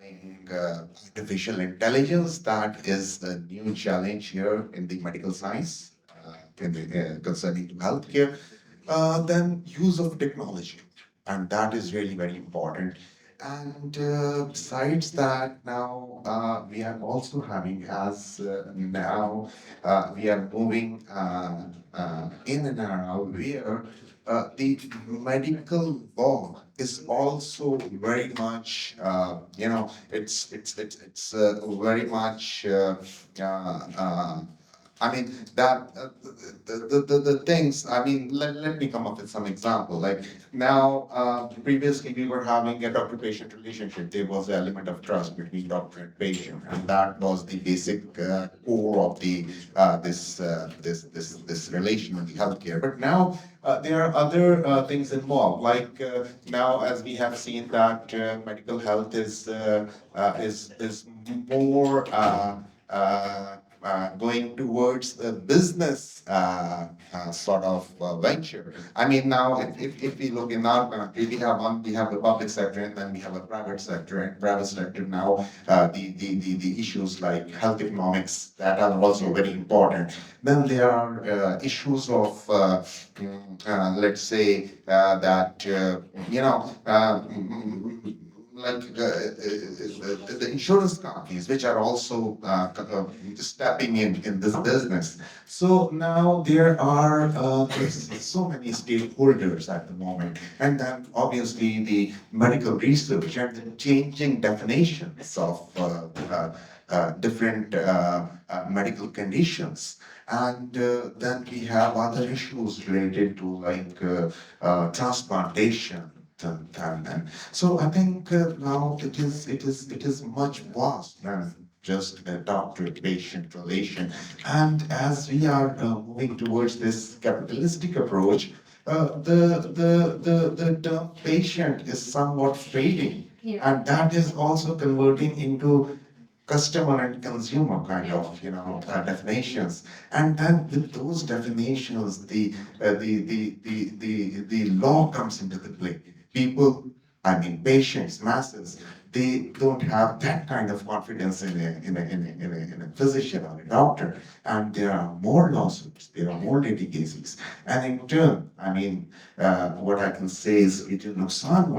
having artificial intelligence. That is a new challenge here in the medical science, concerning to healthcare. Then use of technology, and that is really very important. And besides that, now we are also having, as now we are moving in an era where the medical law is also very much, it's very much, I mean, that the things, I mean, let me come up with some example. Like now, previously we were having a doctor-patient relationship. There was an element of trust between doctor and patient, and that was the basic core of the this relation in the healthcare. But now there are other things involved. Like now, as we have seen that medical health is more. Going towards the business sort of venture. I mean, now if we look in our country, we have the public sector and then we have a private sector. And private sector now, the issues like health economics that are also very important. Then there are issues of let's say that like the insurance companies, which are also stepping in this business. So now there are there's so many stakeholders at the moment, and then obviously the medical research and the changing definitions of different medical conditions. And then we have other issues related to like transplantation. So I think now it is much vast than just a doctor-patient relation. And as we are moving towards this capitalistic approach, the term patient is somewhat fading, yeah, and that is also converting into customer and consumer kind of definitions. And then with those definitions, the law comes into the play. People, I mean patients, masses, they don't have that kind of confidence in a physician or a doctor, and there are more lawsuits, there are more litigations, and in turn, I mean, what I can say is it is nuksan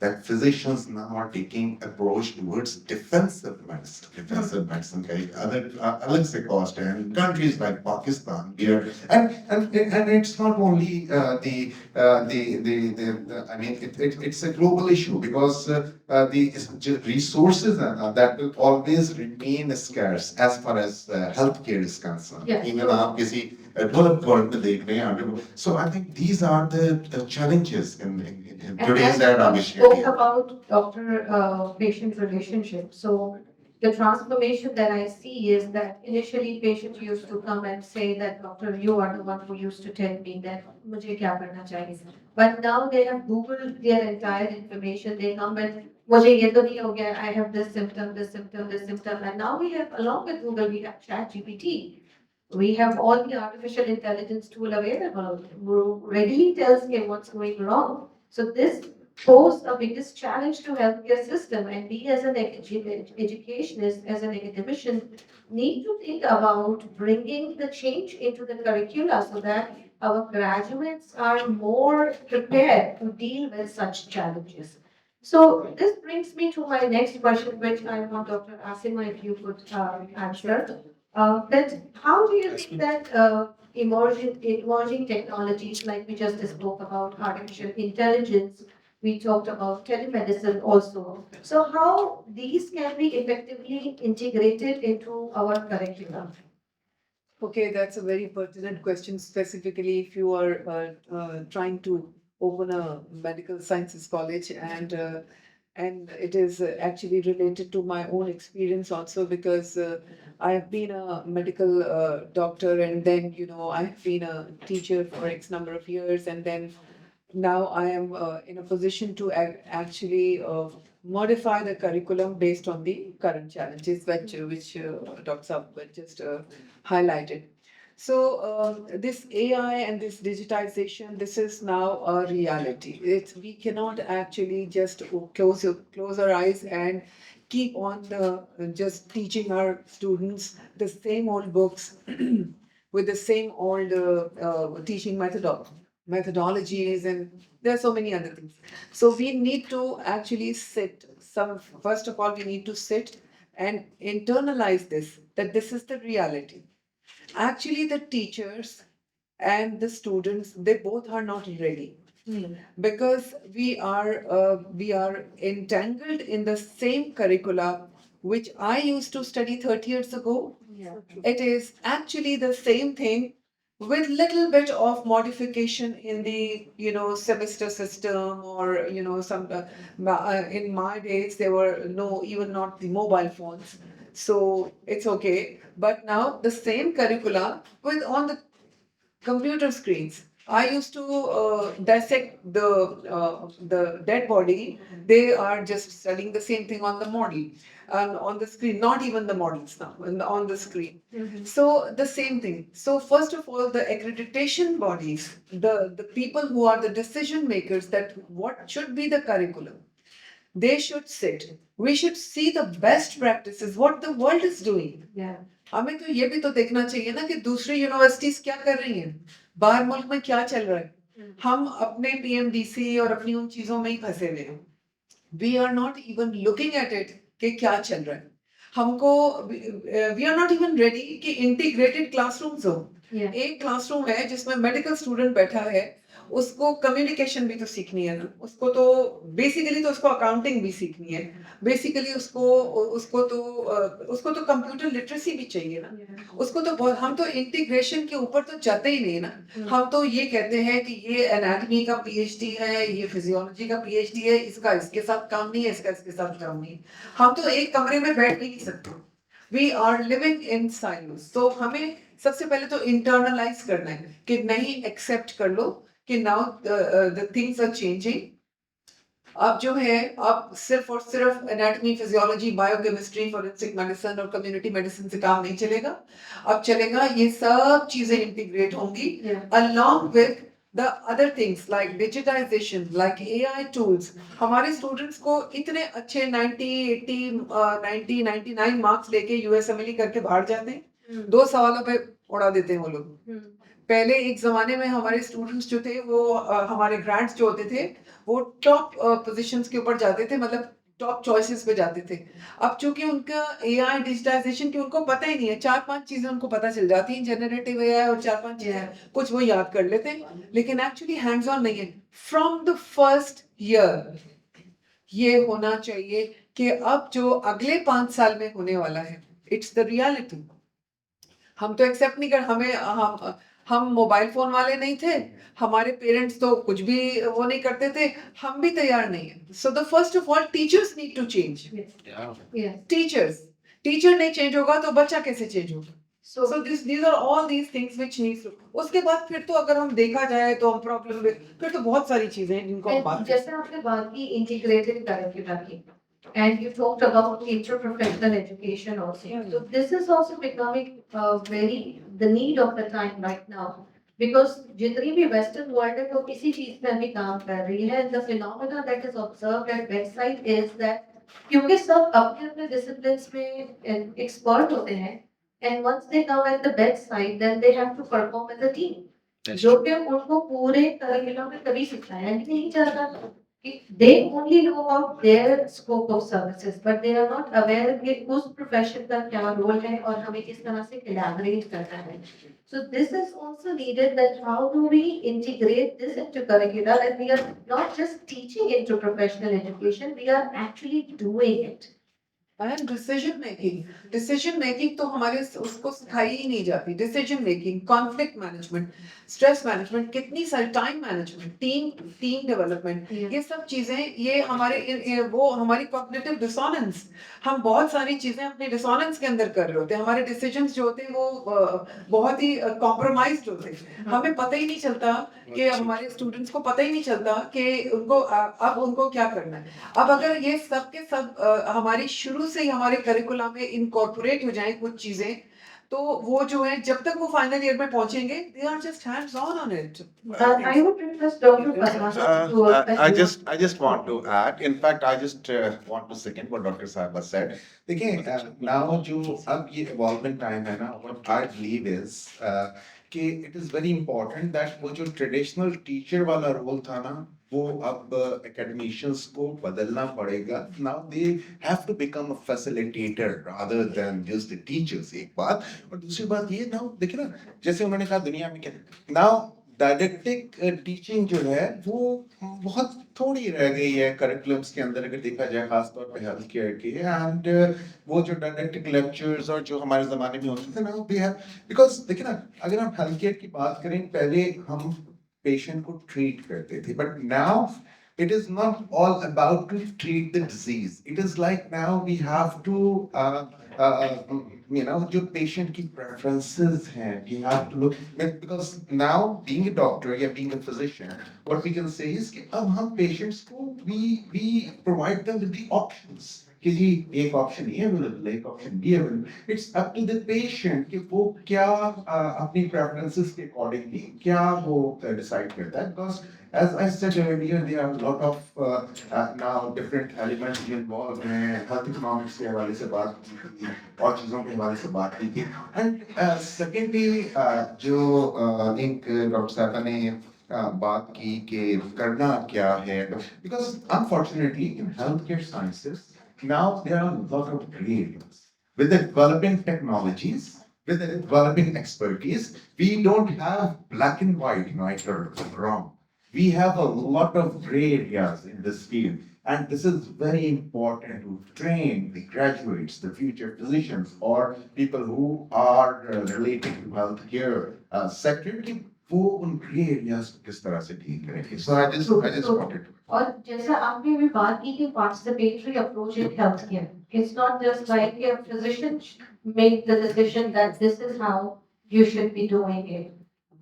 that physicians now are taking approach towards defensive medicine, okay? Other Alexa Costa and countries like Pakistan here, and it's not only I mean, it's a global issue because the resources that will always remain scarce as far as healthcare is concerned. Yes, even sure. आप किसी developed world में देख रहे हैं, so I think these are the challenges in today's era. We spoke about doctor-patient relationship. So the transformation that I see is that initially patients used to come and say that doctor, you are the one who used to tell me that मुझे क्या करना चाहिए. But now they have Googled their entire information. They come and मुझे ये तो नहीं हो गया. I have this symptom, this symptom, this symptom, and now we have, along with Google, we have ChatGPT. We have all the artificial intelligence tool available who readily tells me what's going wrong. So this poses a biggest challenge to healthcare system, and we as an educationist, as an academician, need to think about bringing the change into the curricula so that our graduates are more prepared to deal with such challenges. So this brings me to my next question, which I want Dr. Asima, if you could answer. That how do you think that emerging technologies, like we just spoke about artificial intelligence, we talked about telemedicine also. So how these can be effectively integrated into our curriculum? Okay, that's a very pertinent question, specifically if you are trying to open a medical sciences college, and it is actually related to my own experience also because I have been a medical doctor, and then I have been a teacher for X number of years, and then now I am in a position to actually modify the curriculum based on the current challenges which Dr. Saab just highlighted. So this AI and this digitization, this is now a reality. We cannot actually just close our eyes and keep on just teaching our students the same old books with the same old teaching methodologies, and there are so many other things. So we need to actually sit. First of all, we need to sit and internalize this, that this is the reality. Actually, the teachers and the students, they both are not ready. Because we are entangled in the same curricula which I used to study 30 years ago. Yeah. It is actually the same thing with little bit of modification in the semester system, or some in my days there were no, even not the mobile phones, so it's okay. But now the same curricula with on the computer screens. I used to dissect the dead body. They are just studying the same thing on the model and on the screen. Not even the models now, on the screen. So the same thing. So first of all, the accreditation bodies, the people who are the decision makers, that what should be the curriculum, they should sit. We should see the best practices, what the world is doing. Yeah. हमें तो ये भी तो देखना चाहिए ना कि दूसरी यूनिवर्सिटीज क्या कर रही हैं, बाहर मुल्क में क्या चल रहा है। हम अपने पीएमडीसी और अपनी उन चीजों में ही फंसे हुए हैं। We are not even looking at it कि क्या चल रहा है। हमको we are not even ready कि इंटीग्रेटेड क्लासरूम्स हो। एक क्लासरूम है जिसमें मेडिकल स्टूडेंट बैठा है, उसको कम्युनिकेशन भी तो सीखनी है ना, उसको तो बेसिकली तो उसको अकाउंटिंग भी सीखनी है, बेसिकली उसको तो कंप्यूटर लिटरेसी भी चाहिए ना, उसको तो बहुत, हम तो इंटीग्रेशन के ऊपर तो जाते ही नहीं ना। हम तो ये कहते हैं कि ये एनाटॉमी का पीएचडी है, ये फिजियोलॉजी का पीएचडी है, इसका इसके साथ काम नहीं है, इसका इसके साथ काम नहीं है। हम तो एक कमरे में बैठ भी नहीं सकते। We are living in silos. तो हमें सबसे पहले तो इंटरनलाइज करना है कि नहीं, एक्सेप्ट कर लो कि now the things are changing. अब जो है, अब सिर्फ और सिर्फ anatomy, physiology, biochemistry, forensic medicine और कम्युनिटी मेडिसिन से काम नहीं चलेगा। अब चलेगा, ये सब चीजें इंटीग्रेट होंगी along with the other things like digitization, like AI tools। हमारे स्टूडेंट्स को इतने अच्छे 90, 80, 90, 99 मार्क्स लेके यूएसएमएलई करके बाहर जाते हैं, 2 सवालों पे उड़ा देते हैं वो लोग। पहले एक जमाने में हमारे स्टूडेंट्स जो थे वो हमारे ग्रांट्स जो होते थे वो टॉप पोजीशंस के ऊपर जाते थे, मतलब टॉप चॉइसेस पे जाते थे। अब चूंकि उनका एआई डिजिटाइजेशन की उनको पता ही नहीं है, 4-5 चीजें उनको पता चल जाती हैं, जनरेटिव एआई और 4-5 चीजें कुछ वो याद कर लेते हैं, लेकिन एक्चुअली हैंड्स ऑन नहीं है। फ्रॉम द फर्स्ट ईयर ये होना चाहिए कि अब जो अगले 5 साल में होने वाला है, इट्स द रियलिटी। हम तो एक्सेप्ट नहीं कर, हम मोबाइल फोन वाले नहीं थे, हमारे पेरेंट्स तो कुछ भी वो नहीं करते थे, हम भी तैयार नहीं है। So the first of all teachers need to change. Teacher नहीं चेंज होगा तो बच्चा कैसे चेंज होगा? So these are all these things which needs to। उसके बाद फिर तो अगर हम देखा जाए तो हम प्रॉब्लम में फिर तो बहुत सारी चीजें हैं जिनको हम बात, जैसे आपने बात की इंटीग्रेटेड करिकुलम की, and you talked about interprofessional education also. So this is also becoming very the need of the time right now, because जितनी भी western world है वो इसी चीज पे अभी काम कर रही है। The phenomena that is observed at bedside is that क्योंकि सब अपने अपने disciplines में expert होते हैं, and once they come at the bedside then they have to perform as a team, जो कि उनको पूरे करिकुलम में कभी सिखाया ही नहीं जाता। They only know about their scope of services, but they are not aware कि उस profession का क्या role है और हमें किस तरह से collaborate करना है। So this is also needed, that how do we integrate this into curricula, and we are not just teaching into professional education, we are actually doing it. And decision making तो हमारे उसको सिखाई ही नहीं जाती। Decision making, conflict management, stress management, कितनी सारी time management, team development, ये सब चीजें, ये हमारे वो हमारी कॉग्निटिव डिसोनेंस, हम बहुत सारी चीजें अपने डिसोनेंस के अंदर कर रहे होते हैं। हमारे डिसीजंस जो होते हैं वो बहुत ही कॉम्प्रोमाइज्ड होते हैं। हमें पता ही नहीं चलता कि हमारे स्टूडेंट्स को पता ही नहीं चलता कि उनको अब उनको क्या करना है। अब अगर ये सब के सब हमारी शुरू से ही हमारे करिकुलम में इनकॉर्पोरेट हो जाए कुछ चीजें, तो वो जो है जब तक वो फाइनल ईयर में पहुंचेंगे they are just hands on it. I would request Dr. Farhana to I just want to add. In fact, I just want to second what Dr. Sahiba said. देखिए, now जो अब ये evolving time है ना, what I believe is कि it is very important that वो जो traditional teacher वाला role था ना, वो अब academicians को बदलना पड़ेगा. Now they have to become a facilitator rather than just the teachers. एक बात. और दूसरी बात ये now देखिए ना, जैसे उन्होंने कहा दुनिया में क्या now डायरेक्टिक टीचिंग जो है वो बहुत थोड़ी रह गई है करिकुलम्स के अंदर अगर देखा जाए खासतौर पे हेल्थ केयर की. एंड वो जो डायरेक्टिक लेक्चर्स और जो हमारे जमाने में होते थे ना दे हैव बिकॉज देखिए ना अगर हम हेल्थ केयर की बात करें पहले हम पेशेंट को ट्रीट करते थे but now it is not all about to treat the disease. It is like now we have to जो पेशेंट की प्रेफरेंसेस हैं we have to look because now being a doctor या being a physician what we can say is कि अब हम patients को we provide them with the options कि जी एक ऑप्शन ये अवेलेबल है एक ऑप्शन भी available. It's up to the patient कि वो क्या अपनी प्रेफरेंसेस के अकॉर्डिंगली क्या वो डिसाइड करता है because as I said earlier, there are a lot of now different elements involved हैं health economics के हवाले से बात की थी और चीज़ों के हवाले से बात की थी. And secondly जो एक डॉक्टर साहब ने बात की कि करना क्या है because unfortunately in healthcare sciences now there are a lot of gray areas with the developing technologies. With the developing expertise, we don't have black and white, right or wrong. We have a lot of gray areas in this field, and this is very important to train the graduates, the future physicians, or people who are related to healthcare sector. कि वो उन gray areas को किस तरह से deal करेंगे. So I just wanted to. और जैसा आपने भी बात की कि participatory approach in healthcare. It's not just like a physician make the decision that this is how you should be doing it.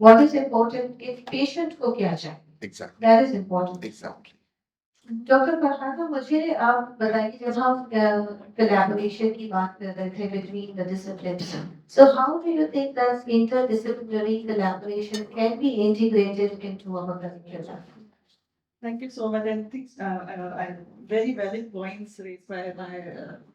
What is important is patient को क्या चाहिए. Exactly. That is important. Exactly. Doctor Farhana मुझे आप बताइए जब हम collaboration की बात कर रहे थे between the disciplines. So how do you think that interdisciplinary collaboration can be integrated into our curriculum? Thank you so much. And things, very valid points raised by my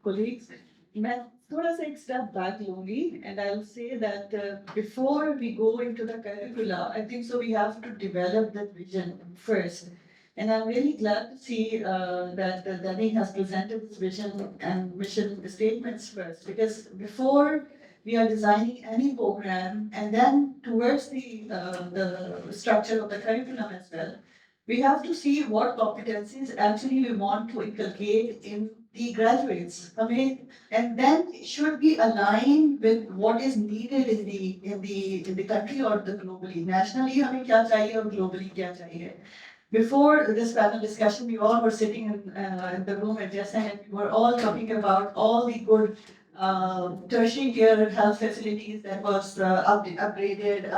colleagues. मैं थोड़ा सा एक step back लूँगी and I'll say that before we go into the curricula, I think so we have to develop that vision first. And I'm really glad to see that Danny has presented this vision and mission statements first, because before we are designing any program and then towards the structure of the curriculum as well, we have to see what competencies actually we want to inculcate in the graduates. I mean, and then it should be aligned with what is needed in the country or the globally. Nationally, हमें क्या चाहिए और globally क्या चाहिए. Before this panel discussion, we all were sitting in the room at Jessa and we were all talking about all the good tertiary care health facilities that was updated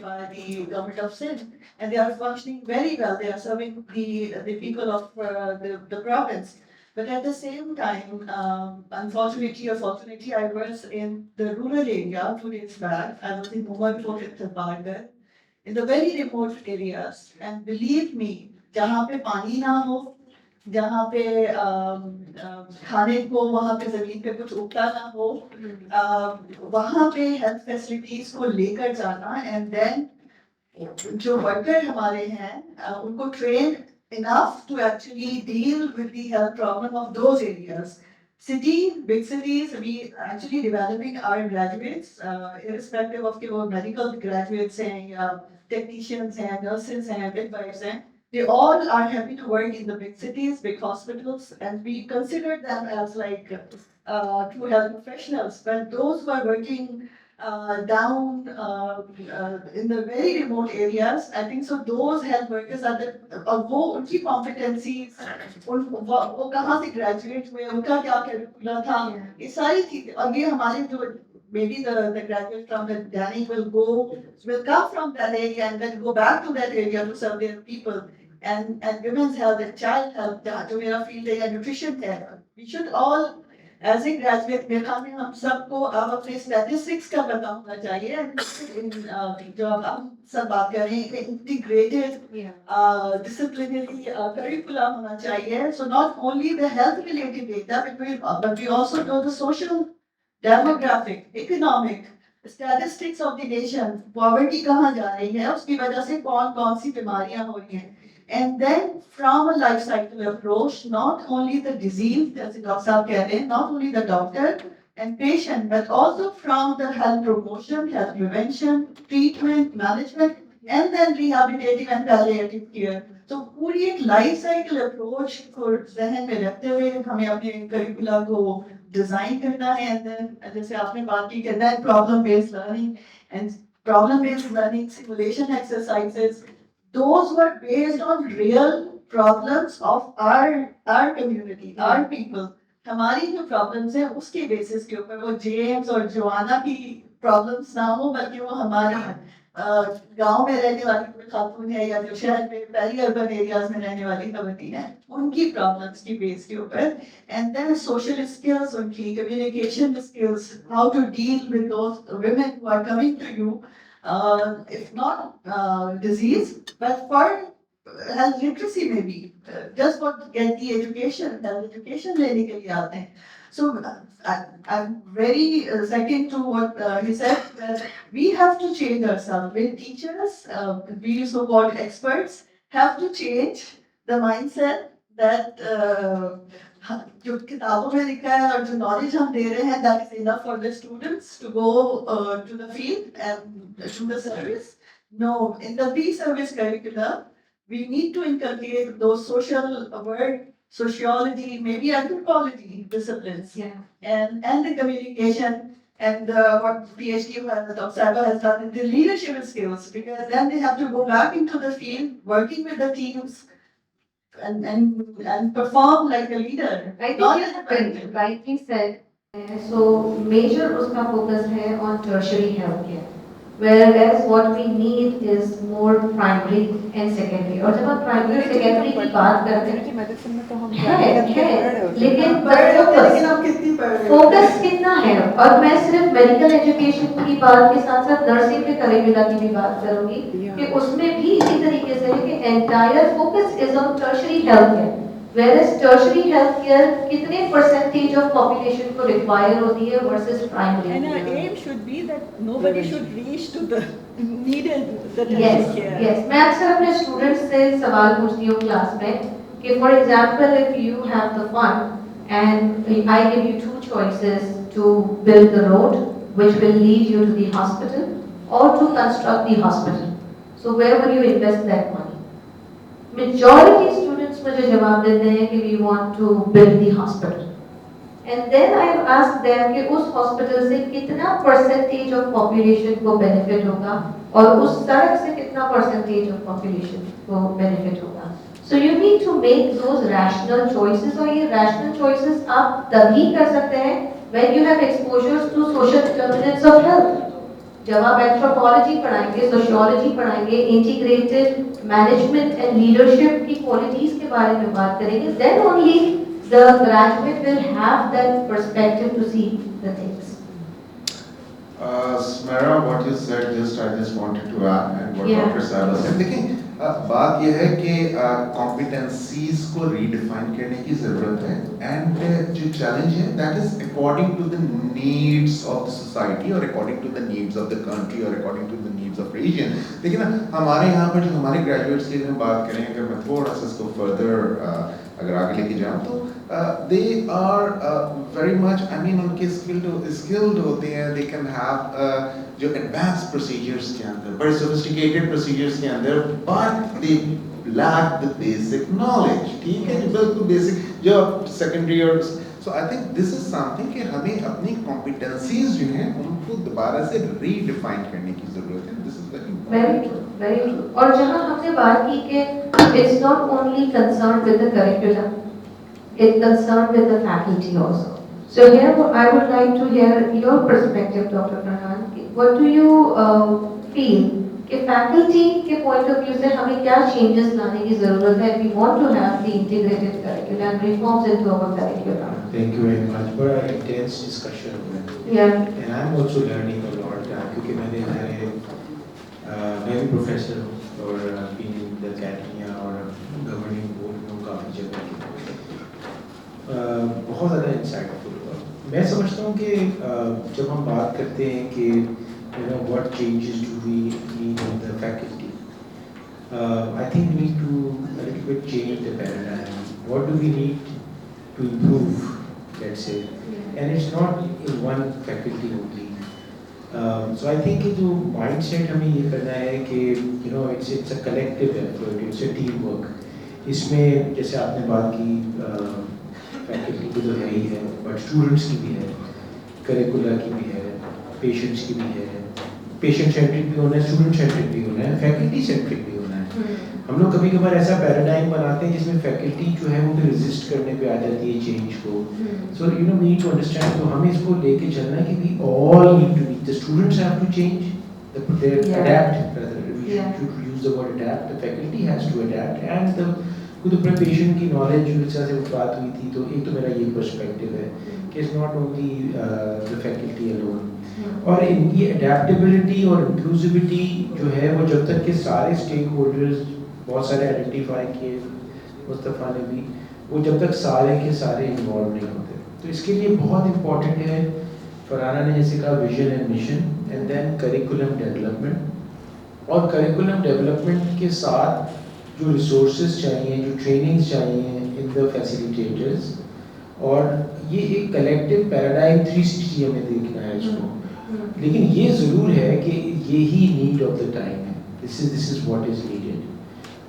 by the government of Sindh. And they are functioning very well. They are serving the people of the province. But at the same time, unfortunately or fortunately, I was in the rural area 2 days back. I was in Mumbai before Chhattisgarh. In the very remote areas, and believe me, जहाँ पे पानी ना हो, जहाँ पे खाने को वहाँ पे जमीन पे कुछ उगता ना हो, वहाँ पे हेल्थ फैसिलिटीज को लेकर जाना and then जो वर्कर हमारे हैं उनको train enough to actually deal with the health problem of those areas. Big cities, we actually developing our graduates, irrespective of your medical graduates and technicians and nurses and midwives, and they all are happy to work in the big cities, big hospitals, and we consider them as like true health professionals. But those who are working down in the very remote areas, I think so. Those health workers are the वो उनकी competencies, वो कहाँ से graduate हुए, उनका क्या curriculum था, ये सारी चीजें. और ये हमारे जो maybe the graduate from the Danny will come from that area and then go back to that area to serve their people. And women's health and child health, जो मेरा field है, nutrition है. We should all as a graduate मेरे ख्याल में हम सबको अब अपने स्टैटिस्टिक्स का पता होना चाहिए। जो अब हम सब बात कर रहे हैं इंटीग्रेटेड disciplinary curriculum होना चाहिए. So not only the health related data, but we also know the social, demographic, economic, statistics of the nation. Poverty कहाँ जा रही है, उसकी वजह से कौन कौन सी बीमारियां हो रही हैं. And then from a life cycle approach, not only the disease, as Dr. Saab कह रहे हैं, not only the doctor and patient, but also from the health promotion, health prevention, treatment, management, and then rehabilitative and palliative care. तो पूरी एक life cycle approach को जहन में रखते हुए हमें अपने करिकुला को डिजाइन करना है. एंड देन जैसे आपने बात की करना है problem based learning and problem based learning simulation exercises, those were based on real problems of our community, our people. हमारी जो प्रॉब्लम्स है उसके बेसिस के ऊपर, वो जेम्स और जोआना की प्रॉब्लम्स ना हो, बल्कि वो हमारी गांव में रहने वाली कोई खातून है या जो शहर में पहली अर्बन एरियाज में रहने वाली खवतीन है, उनकी प्रॉब्लम्स की बेस के ऊपर. एंड देन सोशल स्किल्स, उनकी communication skills, how to deal with those women who are coming to you, if not disease, but for health literacy maybe, just for get the education, health education लेने के लिए आते हैं. So I'm very second to what he said, that we have to change ourselves. When teachers, we so-called experts, have to change the mindset that जो किताबों में लिखा है और जो knowledge हम दे रहे हैं, that is enough for the students to go to the field and do the service. No, in the pre-service curriculum, we need to inculcate those social work, sociology, maybe anthropology disciplines, and the communication and what PhD has, Dr. Saba has done, the leadership skills, because then they have to go back into the field, working with the teams, and perform like a leader. I think you rightly said. So major उसका focus है on tertiary healthcare. Whereas what we need is more primary and secondary. और जब हम primary secondary की बात करते हैं, medicine में तो हम है, लेकिन हम कितनी पढ़ रहे हैं? फोकस कितना है. और मैं सिर्फ मेडिकल एजुकेशन की बात के साथ साथ नर्सिंग के करिकुला की भी बात करूंगी कि उसमें भी इसी तरीके से है कि entire focus is on tertiary health care. Whereas tertiary healthcare कितने percentage of population को require होती है versus primary. And our aim should be that nobody should reach to the needed the tertiary Yes, care. yes. मैं अक्सर अपने students से सवाल पूछती हूँ क्लास में कि for example if you have the fund and I give you two choices to build the road which will lead you to the hospital or to construct the hospital. So where will you invest that money? Majority students मुझे जवाब देते हैं कि we want to build the hospital. And then I ask them कि उस hospital से कितना percentage of population को benefit होगा और उस सड़क से कितना percentage of population को benefit होगा. So you need to make those rational choices और ये rational choices आप तभी कर सकते हैं when you have exposures to social determinants of health. जब आप एंथ्रोपोलॉजी पढ़ाएंगे, सोशियोलॉजी पढ़ाएंगे, इंटीग्रेटेड मैनेजमेंट एंड लीडरशिप की क्वालिटीज के बारे में बात करेंगे, then only the graduate will have that perspective to see the things. Smera, what you said, I just wanted to add, and what Yeah. Dr. Saba said. देखिए, बात यह है कि competencies को redefine करने की ज़रूरत है, and जो challenge है, that is according to the needs of the society or according to the needs of the country or according to the needs of region. देखिए ना, हमारे यहाँ पर जो हमारे graduates की हम बात करें, अगर मैं थोड़ा सा इसको further अगर आगे लेके जाऊँ तो they are very much, I mean उनके skilled होते हैं, they can have जो advanced procedures के अंदर, बड़े sophisticated procedures के अंदर, but they lack the basic knowledge. ठीक है, जो बिल्कुल basic जो secondary और so I think this is something कि हमें अपनी competencies जो हैं उनको दोबारा से redefine करने की ज़रूरत है. This is very important. Very true, very true. और जहाँ हमने बात की कि it's not only concerned with the curriculum, it's concerned with the faculty also. So here I would like to hear your perspective, Dr. Farhan. What do you feel कि faculty के point of view से हमें क्या changes लाने की ज़रूरत है if we want to have the integrated curriculum reforms into our curriculum? Thank you very much. बड़ा intense discussion हुआ है. Yeah. And I'm also learning a lot क्योंकि मैं भी प्रोफेसर हूँ और been in the academia और governing board में हूँ काफ़ी जगह की. बहुत ज़्यादा insightful हुआ. मैं समझता हूँ कि जब हम बात करते हैं कि what changes do we need in the faculty, I think we need to a little bit change the paradigm. What do we need to improve, let's say, and it's not in one faculty only. So I think कि जो mindset हमें ये करना है कि it's a collective effort, it's a teamwork. इसमें जैसे आपने बात की faculty की तो है ही है, but students की भी है, curricula की भी है, patients की भी है, patient centric भी होना है, student centric भी होना है, faculty centric भी होना है. हम लोग कभी कभार ऐसा पैराडाइम बनाते हैं जिसमें फैकल्टी जो है वो रेजिस्ट करने पे आ जाती है चेंज को. So we need to understand, तो हमें इसको लेके चलना है कि we all need to be, the students have to change, adapt, we should use the word adapt, the faculty has to adapt, and the preparation की knowledge जो इस तरह से बात हुई थी, तो एक तो मेरा ये पर्सपेक्टिव है कि it's not only the faculty alone. और इनकी अडेप्टेबिलिटी और इंक्लूसिविटी जो है वो जब तक के सारे स्टेक होल्डर्स, बहुत सारे आइडेंटिफाई किए मुस्तफ़ा ने भी, वो जब तक सारे के सारे इन्वॉल्व नहीं होते. तो इसके लिए बहुत इम्पोर्टेंट है, फरहाना ने जैसे कहा, vision and mission, and then curriculum development. और करिकुलम डेवलपमेंट के साथ जो रिसोर्सेज चाहिए, जो ट्रेनिंग्स चाहिए इन द फैसिलिटेटर्स, और ये एक कलेक्टिव पैराडाइम 360 हमें देखना है इसको. लेकिन ये ज़रूर है कि यही नीड ऑफ द टाइम है, this is what is needed.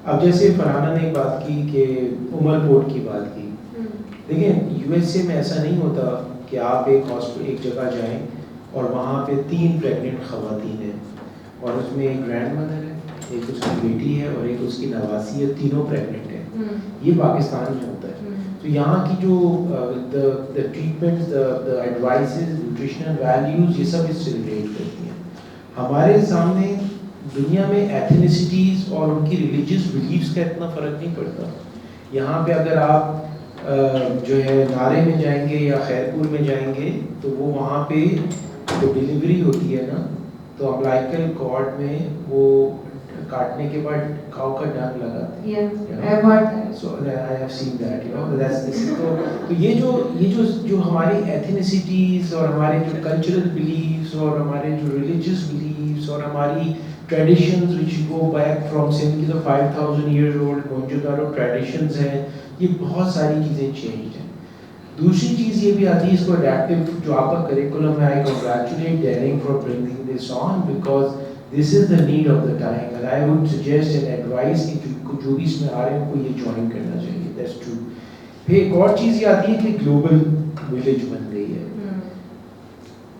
अब जैसे फरहाना ने एक बात की कि उमरकोट की बात की, देखिए यूएसए में ऐसा नहीं होता कि आप एक जगह जाएं और वहाँ पे 3 प्रेग्नेंट खवातीन हैं और उसमें एक ग्रैंड मदर है, एक उसकी बेटी है और एक उसकी नवासी है, तीनों प्रेग्नेंट हैं. ये पाकिस्तान में होता है. तो यहाँ की जो the treatments, the advices, nutritional values, ये सब इससे रिलेट करती हैं. हमारे सामने दुनिया में एथनिसिटीज़ और उनकी रिलीजियस बिलीव्स का इतना फ़र्क नहीं पड़ता. यहाँ पे अगर आप जो है नारे में जाएंगे या खैरपुर में जाएंगे, तो वो वहाँ पे जो डिलीवरी होती है ना, तो अम्बिलिकल कॉर्ड में वो काटने के बाद काऊ का डंग लगाते हैं. So I have seen that, that's this. तो ये जो हमारी एथनिसिटीज़ और हमारे जो कल्चरल बिलीव्स और हमारे जो रिलीजियस बिलीव्स और हमारी traditions which go back from saying the 5,000 years old Mohenjo-daro traditions हैं, ये बहुत सारी चीज़ें changed हैं. दूसरी चीज़ ये भी आती है इसको adaptive, जो आपका curriculum है, I congratulate Daring for bringing this on because this is the need of the time, and I would suggest and advise कि जो भी इसमें आ रहे हैं उनको ये join करना चाहिए. That's true. फिर एक और चीज़ ये आती है कि global village बन गई है.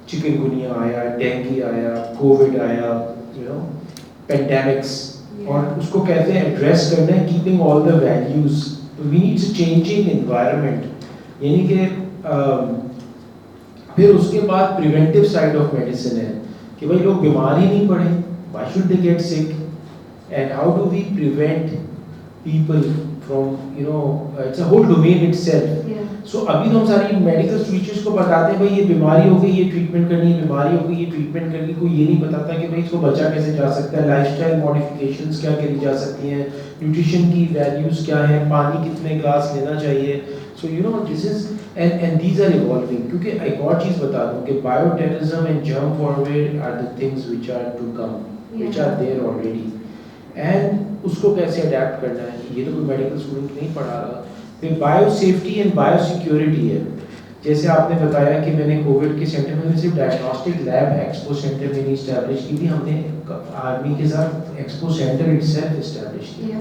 चिकनगुनिया आया, डेंगू आया, कोविड आया, pandemics, और उसको कहते हैं एड्रेस करना है keeping all the values. We need changing environment, यानी कि फिर उसके बाद प्रिवेंटिव साइड ऑफ मेडिसिन है कि भाई लोग बीमार ही नहीं पड़े, why should they get sick, and how do we prevent people from it's a whole domain itself. So अभी तो हम सारी मेडिकल टीचर्स को बताते हैं भाई ये बीमारी हो गई, ये ट्रीटमेंट करनी है, बीमारी हो गई, ये ट्रीटमेंट करनी. कोई ये नहीं बताता कि भाई इसको बचा कैसे जा सकता है, लाइफस्टाइल मॉडिफिकेशंस क्या करी जा सकती हैं, न्यूट्रिशन की वैल्यूज क्या है, पानी कितने ग्लास लेना चाहिए. So this is and these are evolving. क्योंकि एक और चीज़ बता दूँ कि bioterrorism and jump forward are the things which are to come, which are there already, and उसको कैसे अडेप्ट करना है ये तो कोई मेडिकल स्टूडेंट नहीं पढ़ा रहा. फिर bio safety and bio security है. जैसे आपने बताया कि मैंने कोविड के सेंटर में सिर्फ डायग्नोस्टिक लैब एक्सपो सेंटर में नहीं इस्टेब्लिश की थी, हमने आर्मी के साथ एक्सपो सेंटर इटसेल्फ इस्टेब्लिश किया.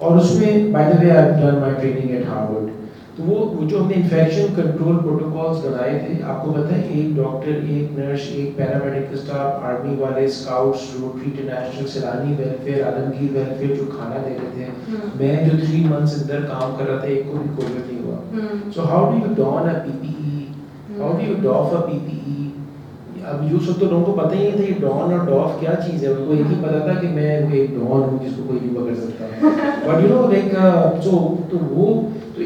और उसमें by the way I have done my training at Harvard. तो वो जो हमने इन्फेक्शन कंट्रोल प्रोटोकॉल्स बनाए थे, आपको पता है एक डॉक्टर, एक नर्स, एक पैरामेडिकल स्टाफ, आर्मी वाले, स्काउट्स, रोटरी इंटरनेशनल, सैलानी वेलफेयर, आलमगीर वेलफेयर जो खाना दे रहे थे. मैं जो 3 months अंदर काम कर रहा था, एक को भी कोविड नहीं हुआ. So how do you don a PPE, how do you doff a PPE. अब यूँ सब तो लोगों को पता ही नहीं था ये डॉन और डॉफ क्या चीज़ है. उनको एक ही पता था कि मैं एक डॉन हूँ जिसको कोई नहीं पकड़ सकता. बट लाइक सो तो वो तो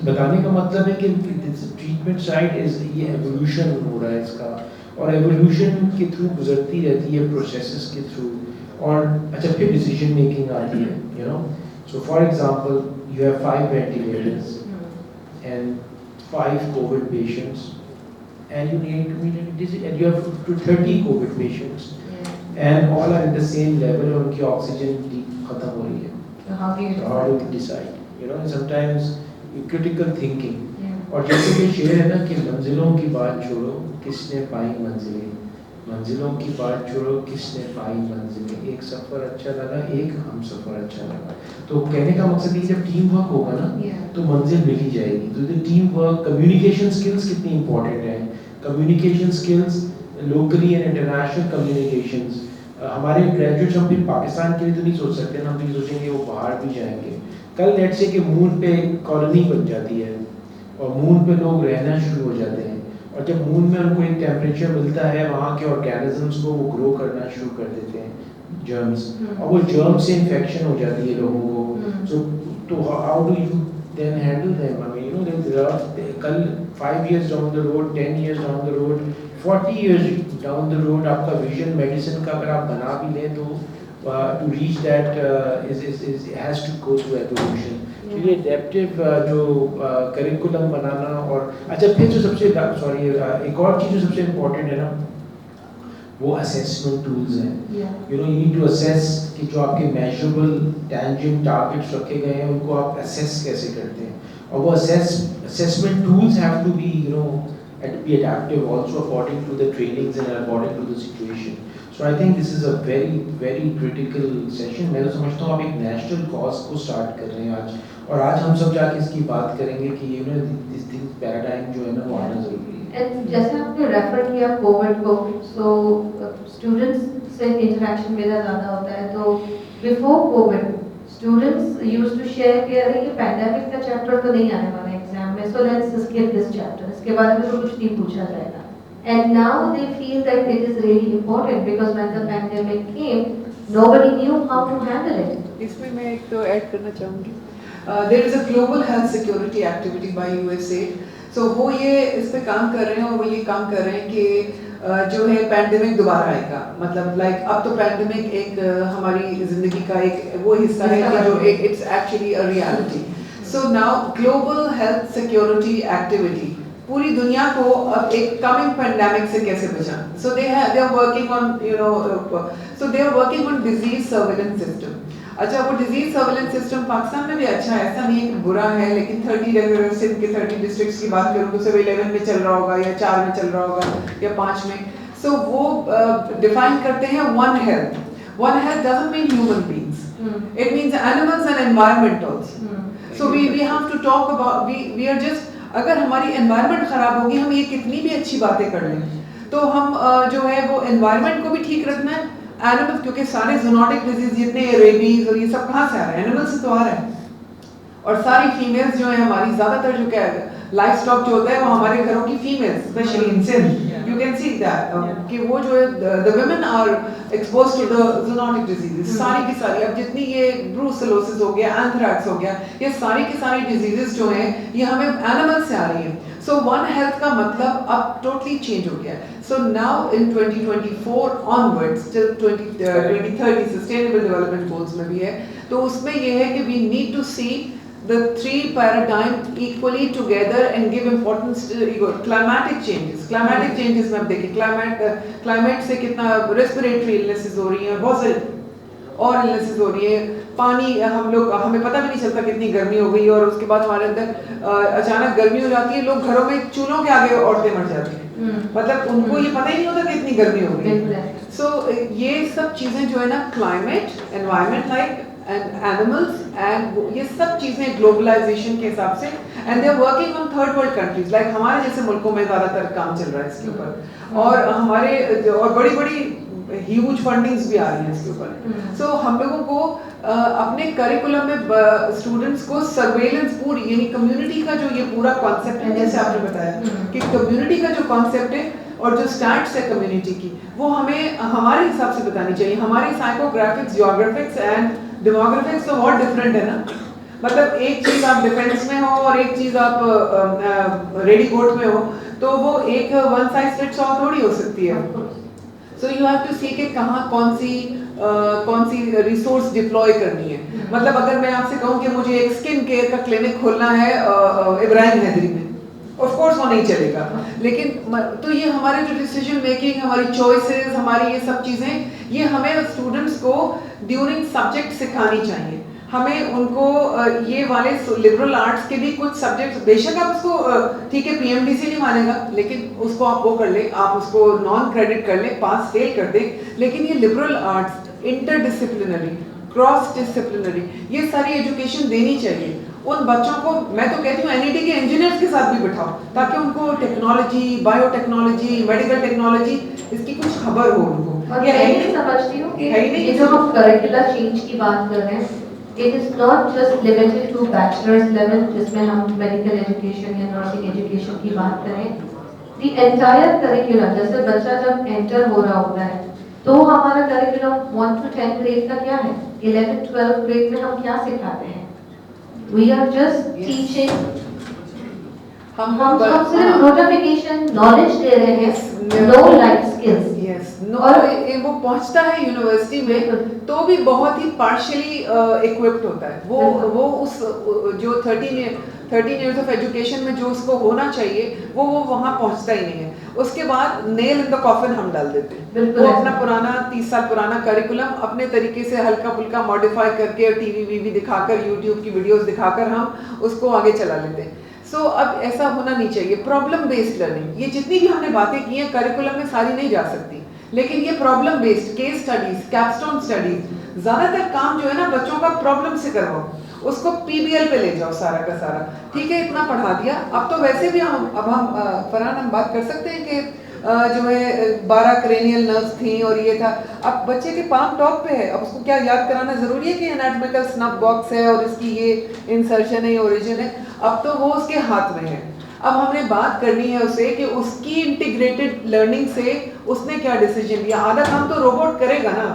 बताने का मतलब है कि ट्रीटमेंट साइड इज ये एवोल्यूशन हो रहा है इसका, और एवोल्यूशन के थ्रू गुजरती रहती है प्रोसेसेस के थ्रू, और अच्छा फिर डिसीजन मेकिंग आती है, you know. So for example you have 5 ventilators and 5 COVID patients, and you have to 30 COVID patients, and all are in the same level, और उनकी ऑक्सीजन खत्म हो रही है. So how do you decide? You know, sometimes critical thinking. और जैसे कि शेर है ना कि मंजिलों की बात छोड़ो किसने पाई मंजिलें, मंजिलों की बात छोड़ो किसने पाई मंजिलें, एक सफ़र अच्छा लगा एक हम सफ़र अच्छा लगा. तो कहने का मकसद है जब टीम वर्क होगा ना तो मंजिल मिल ही जाएगी. तो टीम वर्क, कम्युनिकेशन स्किल्स कितनी इंपॉर्टेंट है, communication skills locally and international communications. हमारे ग्रेजुएट्स हम फिर पाकिस्तान के लिए तो नहीं सोच सकते ना, हम भी सोचेंगे वो बाहर भी जाएंगे. कल लेट्स से कि मून पे कॉलोनी बन जाती है और मून पे लोग रहना शुरू हो जाते हैं, और जब मून में उनको एक टेम्परेचर मिलता है वहाँ के ऑर्गेनिजम्स को वो ग्रो करना शुरू कर देते हैं, जर्म्स, और वो जर्म्स से इन्फेक्शन हो जाती है लोगों को. सो तो how do you then handle them? I mean you know कल 5 years down the road, 10 years down the road, 40 years down the road आपका विजन मेडिसिन का अगर आप बना भी लें तो to reach that is has to go through evolution. ये एडेप्टिव जो करिकुलम बनाना, और अच्छा फिर जो सबसे एक और चीज़ जो सबसे इम्पोर्टेंट है ना वो असेसमेंट टूल्स हैं. You know, you need to assess कि जो आपके मेजरेबल टेंजेंट टारगेट्स रखे गए हैं उनको आप असेस कैसे करते हैं, और वो assessment tools have to be you know be adaptive also according to the trainings and according to the situation. So I think this is a very critical session. मैं तो समझता हूँ आप एक नेशनल कॉज को स्टार्ट कर रहे हैं आज, और आज हम सब जाके इसकी बात करेंगे कि you know this thing paradigm जो है ना वो आना जरूरी है. And जैसे आपने रेफर किया कोविड को, so स्टूडेंट्स से इंटरेक्शन मेरा ज़्यादा होता है, तो before Covid students used to share कि अरे ये पैंडेमिक का चैप्टर तो नहीं आने वाला एग्जाम में, so let's skip this chapter, इसके बारे में तो कुछ नहीं पूछा जाएगा. And now they feel that it is really important because when the pandemic came, nobody knew how to handle it. इसमें मैं एक तो ऐड करना चाहूँगी. There is a global health security activity by USAID. So वो ये इस पे काम कर रहे हैं, और वो ये काम कर रहे हैं कि जो है पैंडेमिक दोबारा आएगा. मतलब लाइक अब तो पैंडेमिक एक हमारी जिंदगी का एक वो हिस्सा है कि जो it's actually a reality. So now global health security activity पूरी दुनिया को अब एक कमिंग पैंडेमिक से कैसे बचाना. So they are working on you know, so they are working on disease surveillance system. अच्छा, वो डिजीज सर्विलेंस सिस्टम पाकिस्तान में भी अच्छा है, ऐसा नहीं है कि बुरा है, लेकिन 30 सिंध के 30 डिस्ट्रिक्ट्स की बात करूँ तो सिर्फ 11 में चल रहा होगा या 4 में चल रहा होगा या 5 में. सो वो डिफाइन करते हैं one health. One health doesn't mean human beings, it means animals and environment also. So we have to talk about, we are just, अगर हमारी एनवायरनमेंट खराब होगी, हम ये कितनी भी अच्छी बातें कर लें तो हम जो है वो एनवायरनमेंट को भी ठीक रखना है. एनिमल्स, क्योंकि सारे जूनोटिक डिजीज जितने रेबीज और ये सब कहाँ से आ रहे हैं? एनिमल्स से तो आ रहे हैं. और सारी फीमेल्स जो है हमारी, ज्यादातर जो क्या है लाइफ स्टॉक जो होता है वो हमारे घरों की females, specially in Sindh, you can see that कि वो जो है the women are exposed to the zoonotic diseases. सारी की सारी, अब जितनी ये ब्रूसेलोसिस हो गया, एंथ्रैक्स हो गया, ये सारी की सारी डिजीजेस जो हैं ये हमें एनिमल्स से आ रही हैं. सो वन हेल्थ का मतलब अब टोटली चेंज हो गया. So now in 2024 onwards till 2030 sustainable development goals में भी है, तो उसमें ये है कि we need to see the 3 paradigm equally together and give importance to climatic changes. Climatic changes में अब देखिए climate से कितना respiratory illnesses हो रही हैं, बहुत सारी और illnesses हो रही है. पानी, हम लोग, हमें पता भी नहीं चलता कितनी गर्मी हो गई और उसके बाद हमारे अंदर अचानक गर्मी हो जाती है, लोग घरों में चूल्हों के आगे औरतें मर जाती हैं. मतलब उनको ये पता ही नहीं होता कितनी गर्मी हो गई. सो ये सब चीजें जो है ना, climate, environment like and animals, and ये सब चीजें ग्लोबलाइजेशन के हिसाब से, and they are working on third world countries, like हमारे जैसे मुल्कों में ज़्यादातर काम चल रहा है इसके ऊपर, और हमारे और बड़ी बड़ी ह्यूज फंडिंग्स भी आ रही हैं इसके ऊपर. सो हम लोगों को अपने करिकुलम में स्टूडेंट्स को सर्वेलेंस पूरी, यानी कम्युनिटी का जो ये पूरा कॉन्सेप्ट है, जैसे आपने बताया कि कम्युनिटी का जो कॉन्सेप्ट है और जो स्टैट्स है कम्युनिटी की, वो हमें हमारे हिसाब से बतानी चाहिए. हमारी साइकोग्राफिक्स, जियोग्राफिक्स एंड डेमोग्राफिक्स तो बहुत डिफरेंट है ना. मतलब एक चीज आप डिफेंस में हो और एक चीज आप रेडी गोट में हो, तो वो एक वन साइज फिट्स ऑल थोड़ी हो सकती है। सो यू हैव टू सी कि कहाँ कौन सी रिसोर्स डिप्लॉय करनी है। मतलब अगर मैं आपसे कहूँ कि मुझे एक स्किन केयर का क्लिनिक खोलना है इब्राहिम हैदरी में, ऑफ कोर्स वो नहीं चलेगा। लेकिन तो ये हमारे जो डिसीजन मेकिंग, हमारी चॉइसेस, हमारी ये सब चीजें, ये हमें स्टूडेंट्स को ड्यूरिंग सब्जेक्ट सिखानी चाहिए। हमें उनको ये वाले लिबरल आर्ट्स के भी कुछ सब्जेक्ट्स, बेशक आप उसको ठीक है पीएमडीसी नहीं मानेगा, लेकिन उसको आप वो कर ले, आप उसको नॉन क्रेडिट कर ले, पास फेल कर दे, लेकिन ये liberal arts interdisciplinary, cross disciplinary, ये सारी एजुकेशन देनी चाहिए उन बच्चों को। मैं तो कहती हूँ एनईटी के इंजीनियर्स के साथ भी बिठाओ, ताकि उनको टेक्नोलॉजी, बायोटेक्नोलॉजी, मेडिकल टेक्नोलॉजी, इसकी कुछ खबर हो उनको। और मैं ये समझती हूँ कि ये जो हम करिकुलर चेंज की बात कर रहे हैं, it is not just limited to bachelor's level जिसमें हम medical education या nursing education की बात करें। The entire curriculum, जैसे बच्चा जब enter हो रहा होता है, तो हमारा curriculum 1 to 10 grade का क्या है, 11-12 grade में हम क्या सिखाते हैं? We are just teaching, हम सिर्फ नोटिफिकेशन नॉलेज दे रहे हैं, no life skills। Yes, no, और वो पहुंचता है यूनिवर्सिटी में तो भी बहुत ही पार्शियली इक्विप्ड होता है। वो उस जो 13 years ऑफ एजुकेशन में जो उसको होना चाहिए वो वहाँ पहुंचता ही नहीं है। उसके बाद नेल इन द कॉफिन हम डाल देते हैं। वो अपना पुराना 30 साल पुराना करिकुलम अपने तरीके से हल्का फुल्का मॉडिफाई करके टीवी वीवी दिखाकर, यूट्यूब की वीडियोस दिखाकर हम उसको आगे चला लेते हैं। सो अब ऐसा होना नहीं चाहिए। प्रॉब्लम बेस्ड लर्निंग, ये जितनी भी हमने बातें की हैं करिकुलम में सारी नहीं जा सकती, लेकिन ये problem based, case studies, capstone studies, ज्यादातर काम जो है ना बच्चों का प्रॉब्लम से करवाओ, उसको पीबीएल पे ले जाओ सारा का सारा। ठीक है, इतना पढ़ा दिया, अब तो वैसे भी हम फरहान हम बात कर सकते हैं कि जो है 12 क्रेनियल नर्व्स थी और ये था, अब बच्चे के पाम टॉप पे है, अब उसको क्या याद कराना जरूरी है कि एनाटॉमिकल स्नफ बॉक्स है और इसकी ये इंसर्शन है, ये ओरिजिन है, अब तो वो उसके हाथ में है। अब हमने बात करनी है उसे कि उसकी इंटीग्रेटेड लर्निंग से उसने क्या डिसीजन लिया। आधा काम तो रोबोट करेगा ना।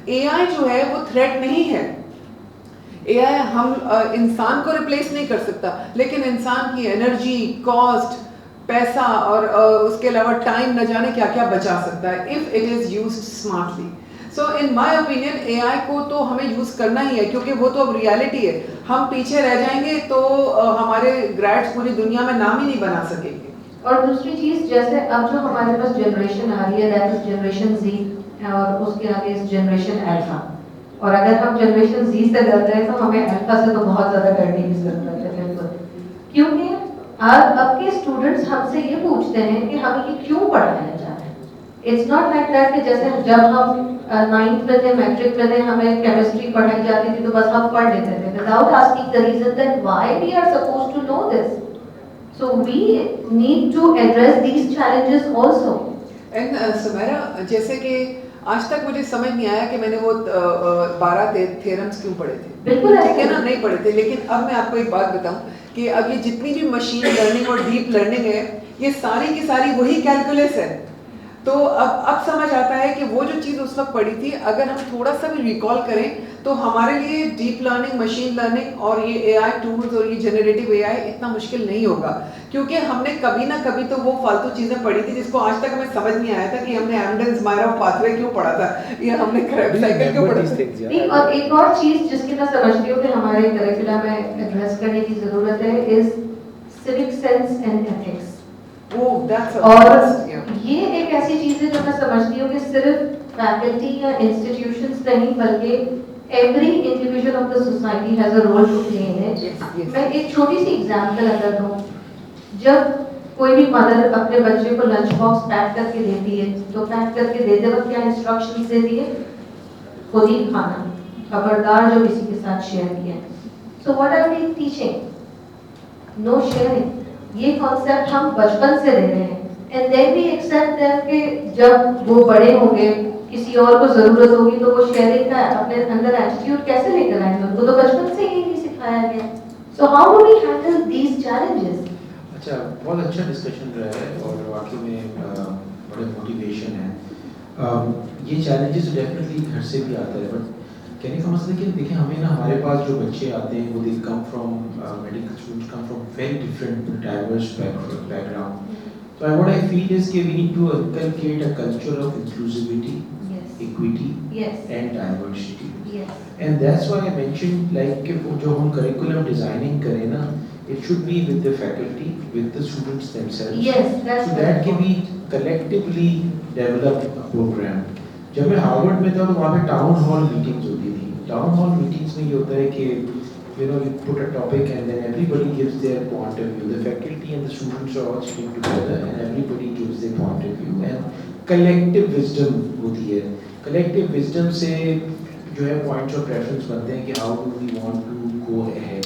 एआई जो है वो थ्रेट नहीं है। एआई हम इंसान को रिप्लेस नहीं कर सकता, लेकिन इंसान की एनर्जी, कॉस्ट, पैसा और उसके अलावा टाइम न जाने क्या क्या बचा सकता है if it is used smartly. So in my opinion AI को तो हमें यूज करना ही है, क्योंकि वो तो अब रियलिटी है। हम पीछे रह जाएंगे तो हमारे ग्रेड्स पूरी दुनिया में नाम ही नहीं बना सकेंगे। और दूसरी चीज, जैसे अब जो हमारे पास जनरेशन आ रही है, दैट इज जनरेशन जी, और उसके आगे इस जनरेशन अल्फा। और अगर हम जनरेशन जी से डर रहे हैं तो हमें अल्फा से तो बहुत ज्यादा डरने की जरूरत है, बिल्कुल। क्योंकि अब के स्टूडेंट्स हमसे ये पूछते हैं कि हमें ये क्यों पढ़ाया जा रहा है। इट्स नॉट लाइक दैट कि जैसे जब हम 9th में थे, मैट्रिक में थे, हमें केमिस्ट्री पढ़ाई जाती थी तो बस हम पढ़ लेते थे without asking the reason that why we are supposed to know this. So we need to address these challenges also. And Sumera, जैसे कि आज तक मुझे समझ नहीं आया कि मैंने वो 12 थ्योरम्स क्यों पढ़े थे। बिल्कुल ठीक है ना, नहीं पढ़े थे। लेकिन अब मैं आपको एक बात बताऊं कि अब ये जितनी भी मशीन लर्निंग और डीप लर्निंग है, ये सारी की सारी वही कैलकुलस है। तो अब समझ आता है कि वो जो चीज़ उस वक्त पढ़ी थी, अगर हम थोड़ा सा भी रिकॉल करें तो हमारे लिए डीप लर्निंग, मशीन लर्निंग और ये एआई टूल्स और ये जनरेटिव एआई इतना मुश्किल नहीं होगा, क्योंकि हमने कभी ना कभी तो वो फालतू चीज़ें पढ़ी थी जिसको आज तक हमें समझ नहीं आया था कि हमने एमडेंस-मायरॉफ पाथवे क्यों पढ़ा था, ये हमने क्रेब्स साइकिल क्यों पढ़ा था। और एक और चीज जिसकी मैं समझती हूँ कि हमारे करिकुलम में एड्रेस करने की जरूरत है is civic sense and ethics. और ये एक ऐसी चीज है जो मैं समझती हूँ कि सिर्फ फैकल्टी या इंस्टीट्यूशंस नहीं, बल्कि every individual of the society has a role to play in it. मैं एक छोटी सी एग्जांपल अगर दूं, जब कोई भी मदर अपने बच्चे को लंच बॉक्स पैक करके देती है तो पैक करके देते वक्त क्या इंस्ट्रक्शंस देती है? खुद ही खाना, खबरदार जो किसी के साथ शेयर किया। So what are we teaching? No sharing. ये कॉन्सेप्ट हम बचपन से दे रहे हैं and then we accept them कि जब वो बड़े होंगे, किसी और को जरूरत होगी तो वो शेयरिंग का अपने अंदर एटीट्यूड कैसे लेकर आएंगे? उनको तो बचपन से ही नहीं सिखाया गया। So how do we handle these challenges? अच्छा, बहुत अच्छा डिस्कशन रहा है और वाकई में बड़े मोटिवेशन है। ये चैलेंजेस डेफिनेटली घर से भी आता है, बट कहने का मतलब कि देखिए हमें ना हमारे पास जो बच्चे आते हैं वो they come from medical students come from very different diverse background. So what I feel is that we need to inculcate a culture of inclusivity, Yes. equity, Yes. and diversity. Yes. And that's why I mentioned like कि वो जो हम curriculum designing करें ना, it should be with the faculty, with the students themselves. Yes, that's So that can we collectively develop a program. जब मैं Harvard में था तो वहाँ पे टाउन हॉल मीटिंग्स होती थी. टाउन हॉल मीटिंग्स में ये होता है कि you know, you put a topic and then everybody gives their point of view. The faculty and the students are all sitting together and everybody gives their point of view and collective wisdom होती है. Collective wisdom से जो है points of reference बनते हैं कि how do we want to go ahead.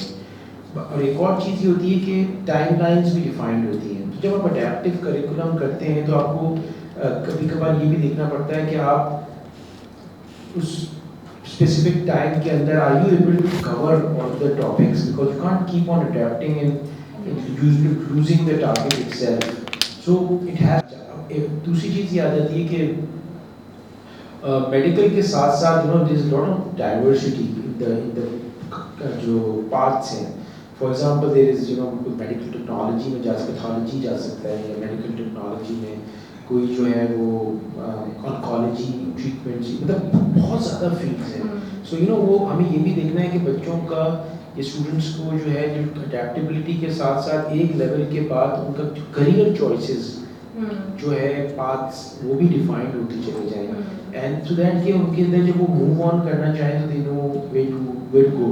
और एक और चीज़ ये होती है कि timelines भी defined होती हैं. तो जब आप adaptive curriculum करते हैं तो आपको कभी कभार ये भी देखना पड़ता है कि आप उस specific time के अंदर are you able to cover all the topics because you can't keep on adapting and losing the target itself. So it has दूसरी चीज़ ये आ जाती है कि medical के साथ साथ you know there is a lot of diversity in the जो paths हैं. For example there is you know medical technology में pathology जा सकता है या medical technology में कोई जो है वो ऑन्कोलॉजी ट्रीटमेंट मतलब बहुत ज़्यादा फील्ड्स हैं. सो यू नो वो हमें ये भी देखना है कि बच्चों का ये स्टूडेंट्स को जो है जो अडेप्टेबिलिटी के साथ साथ एक लेवल के बाद उनका करियर चॉइसेस जो है पाथ्स वो भी डिफाइंड होती चले जाएं एंड सो दैट कि उनके अंदर जब वो मूव ऑन करना चाहें तो they know where to go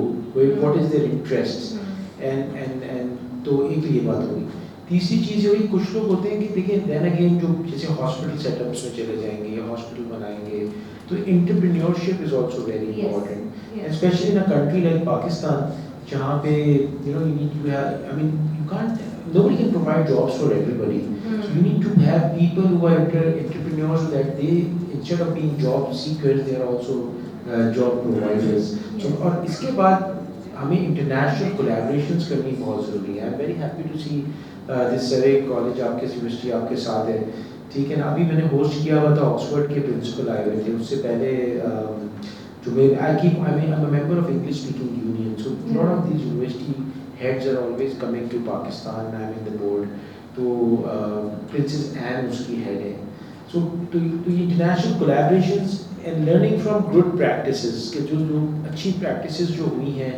what is their interest and तो एक ये बात होगी. तीसरी चीज़ ये हुई कुछ लोग होते हैं कि देखिए देन अगेन जो जैसे हॉस्पिटल सेटअप्स में चले जाएंगे या हॉस्पिटल बनाएंगे तो entrepreneurship is also very important specially in a country like Pakistan जहाँ पे you know you need to have I mean you can't nobody can provide jobs for everybody. So you need to have people who are entrepreneurs so that they instead of being job seekers they are also job providers. So और इसके बाद हमें international collaborations करनी बहुत ज़रूरी है. I am very happy to see this survey college आपके university आपके साथ है ठीक है ना. अभी मैंने होस्ट किया हुआ था ऑक्सफोर्ड के प्रिंसिपल आए हुए थे. उससे पहले जो मैं I am a member of English speaking union so lot of these university heads are always coming to Pakistan. I'm in the board. तो Princess Anne उसकी head है. So to international collaborations and learning from good practices कि जो अच्छी practices जो हुई हैं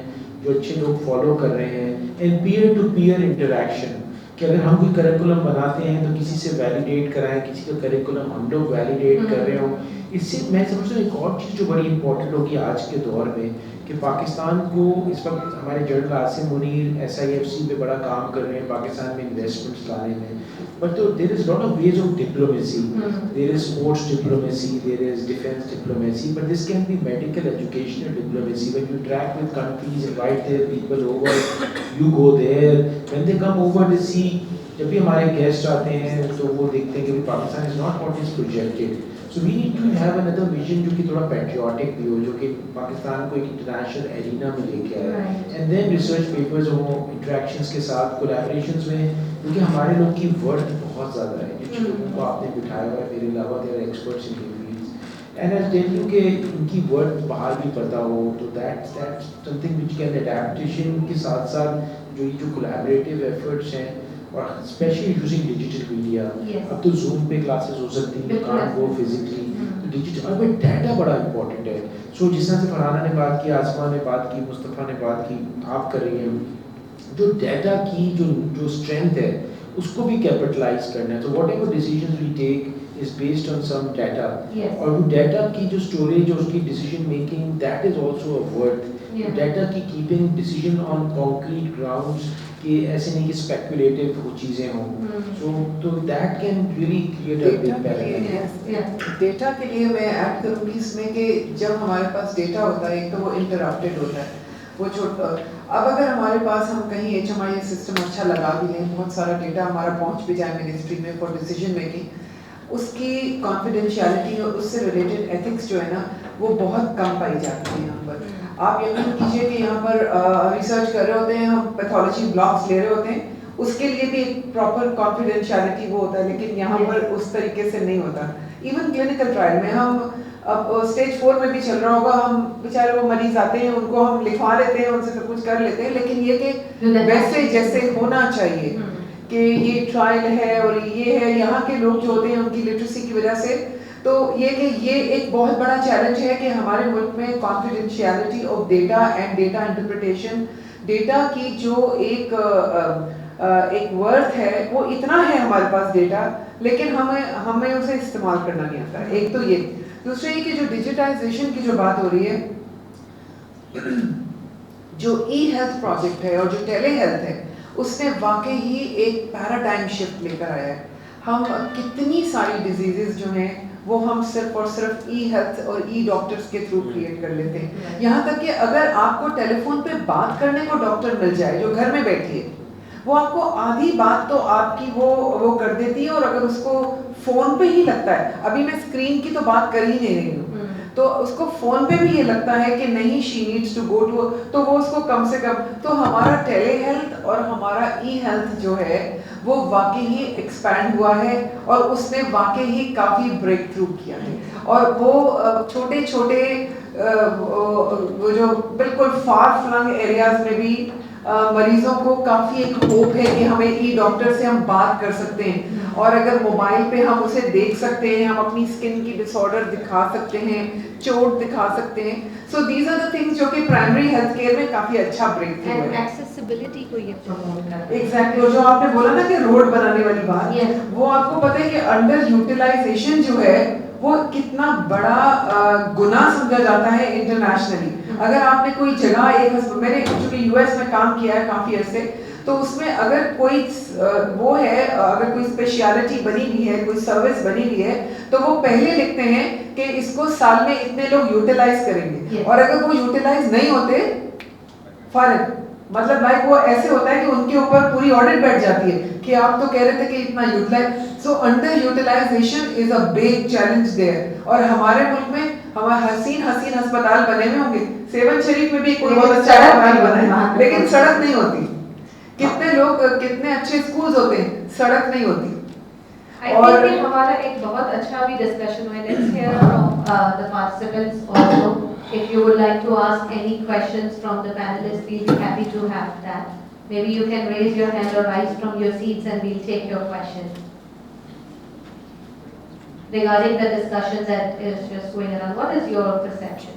जो अच्छे लोग follow कर रहे हैं and peer to peer interaction कि अगर हम कोई curriculum बनाते हैं तो किसी से validate कराएं किसी का curriculum हम लोग validate कर रहे हो. इससे मैं समझता हूँ एक और चीज़ जो बड़ी important होगी आज के दौर में कि पाकिस्तान को इस वक्त हमारे जनरल आसिम मुनीर SIFC पे बड़ा काम कर रहे हैं पाकिस्तान में इन्वेस्टमेंट्स लाने में. बट तो there is lot of ways of diplomacy. There is sports diplomacy, there is defence diplomacy, but this can be medical educational diplomacy. When you interact with countries, invite their people over, you go there, when they come over to see. जब भी हमारे guest आते हैं तो वो देखते हैं कि Pakistan is not what is projected. So we need to have another vision जो कि थोड़ा patriotic भी हो जो कि पाकिस्तान को एक international arena में लेके आए. And then research papers हो interactions के साथ collaborations में क्योंकि हमारे लोग की worth बहुत ज़्यादा है. जिन लोगों को आपने बिठाया हुआ है मेरे अलावा they are experts in their fields. And I tell you कि उनकी worth बाहर भी पता हो तो that's something which can adaptation के साथ साथ जो collaborative efforts हैं और स्पेशली यूजिंग डिजिटल मीडिया. अब तो जूम पे क्लासेस हो सकती हैं, कांट गो फिजिकली, तो डिजिटल और भाई डाटा बड़ा इंपॉर्टेंट है. सो जिस तरह से फरहाना ने बात की, आसमा ने बात की, मुस्तफ़ा ने बात की, आप कर रही हैं, जो डाटा की जो स्ट्रेंथ है उसको भी कैपिटलाइज करना है. तो whatever decision we take is based on some data. और वो डाटा की जो स्टोरेज और उसकी decision making that is also a worth. Data की keeping decision on concrete grounds कि ऐसे नहीं कि स्पेकुलेटिव वो चीज़ें हों. सो तो that can really create a big paradigm. Data के लिए मैं ऐड करूँगी इसमें कि जब हमारे पास डेटा होता है एक तो वो इंटरप्टेड होता है वो छोटा. अब अगर हमारे पास हम कहीं HMIS सिस्टम अच्छा लगा भी लें, बहुत सारा डेटा हमारा पहुँच भी जाए मिनिस्ट्री में फॉर डिसीजन मेकिंग, उसकी कॉन्फिडेंशियलिटी और उससे रिलेटेड एथिक्स जो है ना वो बहुत कम पाई जाती है यहाँ पर. आप यकीन कीजिए कि यहाँ पर रिसर्च कर रहे होते हैं, हम पैथोलॉजी ब्लॉक्स ले रहे होते हैं, उसके लिए भी एक प्रॉपर कॉन्फिडेंशियलिटी वो होता है, लेकिन यहाँ पर उस तरीके से नहीं होता. इवन क्लिनिकल ट्रायल में हम अब स्टेज 4 में भी चल रहा होगा, हम बेचारे वो मरीज आते हैं, उनको हम लिखवा लेते हैं, उनसे सब कुछ कर लेते हैं, लेकिन ये कि वैसे जैसे होना चाहिए कि ये ट्रायल है और ये है, यहाँ के लोग जो होते हैं उनकी लिटरेसी की वजह से, तो ये कि ये एक बहुत बड़ा चैलेंज है कि हमारे मुल्क में confidentiality of data and data interpretation, data की जो एक वर्थ है वो इतना है हमारे पास डेटा, लेकिन हमें उसे इस्तेमाल करना नहीं आता। एक तो ये, दूसरा ये कि जो डिजिटाइजेशन की जो बात हो रही है, जो ई हेल्थ प्रोजेक्ट है और जो टेली हेल्थ है, उसने वाकई ही एक पैराडाइम शिफ्ट लेकर आया है। हम कितनी सारी डिजीजेस जो हैं वो हम सिर्फ और सिर्फ ई हेल्थ और ई डॉक्टर्स के थ्रू क्रिएट कर लेते हैं। यहाँ तक कि अगर आपको टेलीफोन पे बात करने को डॉक्टर मिल जाए जो घर में बैठी है, वो आपको आधी बात तो आपकी वो कर देती है, और अगर उसको फोन पे ही लगता है, अभी मैं स्क्रीन की तो बात कर ही नहीं रही हूँ, तो उसको फोन पे भी ये लगता है कि नहीं she needs to go to, तो वो उसको कम से कम, तो हमारा टेली हेल्थ और हमारा ई हेल्थ जो है वो वाकई ही एक्सपैंड हुआ है, और उसने वाकई ही काफ़ी ब्रेक थ्रू किया है। और वो छोटे छोटे वो जो बिल्कुल फार फ्लंग एरियाज में भी मरीजों को काफ़ी एक होप है कि हमें ई डॉक्टर से हम बात कर सकते हैं, और अगर मोबाइल पे हम उसे देख सकते हैं, हम अपनी स्किन की डिसऑर्डर दिखा सकते हैं, चोट दिखा सकते हैं। So these are the things जो कि प्राइमरी हेल्थ केयर में काफ़ी अच्छा ब्रेक थ्रू है। एक्सेसिबिलिटी को ये प्रमोट कर रहा है। एग्जैक्टली, और जो आपने बोला ना कि रोड बनाने वाली बात, Yes. वो आपको पता है कि अंडर यूटिलाइजेशन जो है वो कितना बड़ा गुनाह समझा जाता है इंटरनेशनली। अगर आपने कोई जगह एक, मैंने चूंकि यूएस में काम किया है काफ़ी अर्से, तो उसमें अगर कोई वो है, अगर कोई स्पेशलिटी बनी हुई है, कोई सर्विस बनी हुई है, तो वो पहले लिखते हैं कि इसको साल में इतने लोग यूटिलाइज करेंगे। Yes. और अगर वो यूटिलाइज नहीं होते, फर्क मतलब लाइक वो ऐसे होता है कि उनके ऊपर पूरी ऑडिट बैठ जाती है कि आप तो कह रहे थे कि इतना utilize, so under utilization is a big challenge there. और हमारे मुल्क में हमारे हसीन हसीन अस्पताल बने हुए होंगे, सेवन शरीफ में भी कोई बहुत अच्छा अस्पताल बना है, लेकिन सड़क नहीं होती। कितने लोग, कितने अच्छे स्कूल्स होते हैं, सड़क नहीं होती। I think कि हमारा एक बहुत अच्छा भी डिस्कशन हुआ है। Let's hear from the participants also. If you would like to ask any questions from the panelists, we'll be happy to have that. Maybe you can raise your hand or rise from your seats and we'll take your questions. Regarding the discussions that is just going around, what is your perception?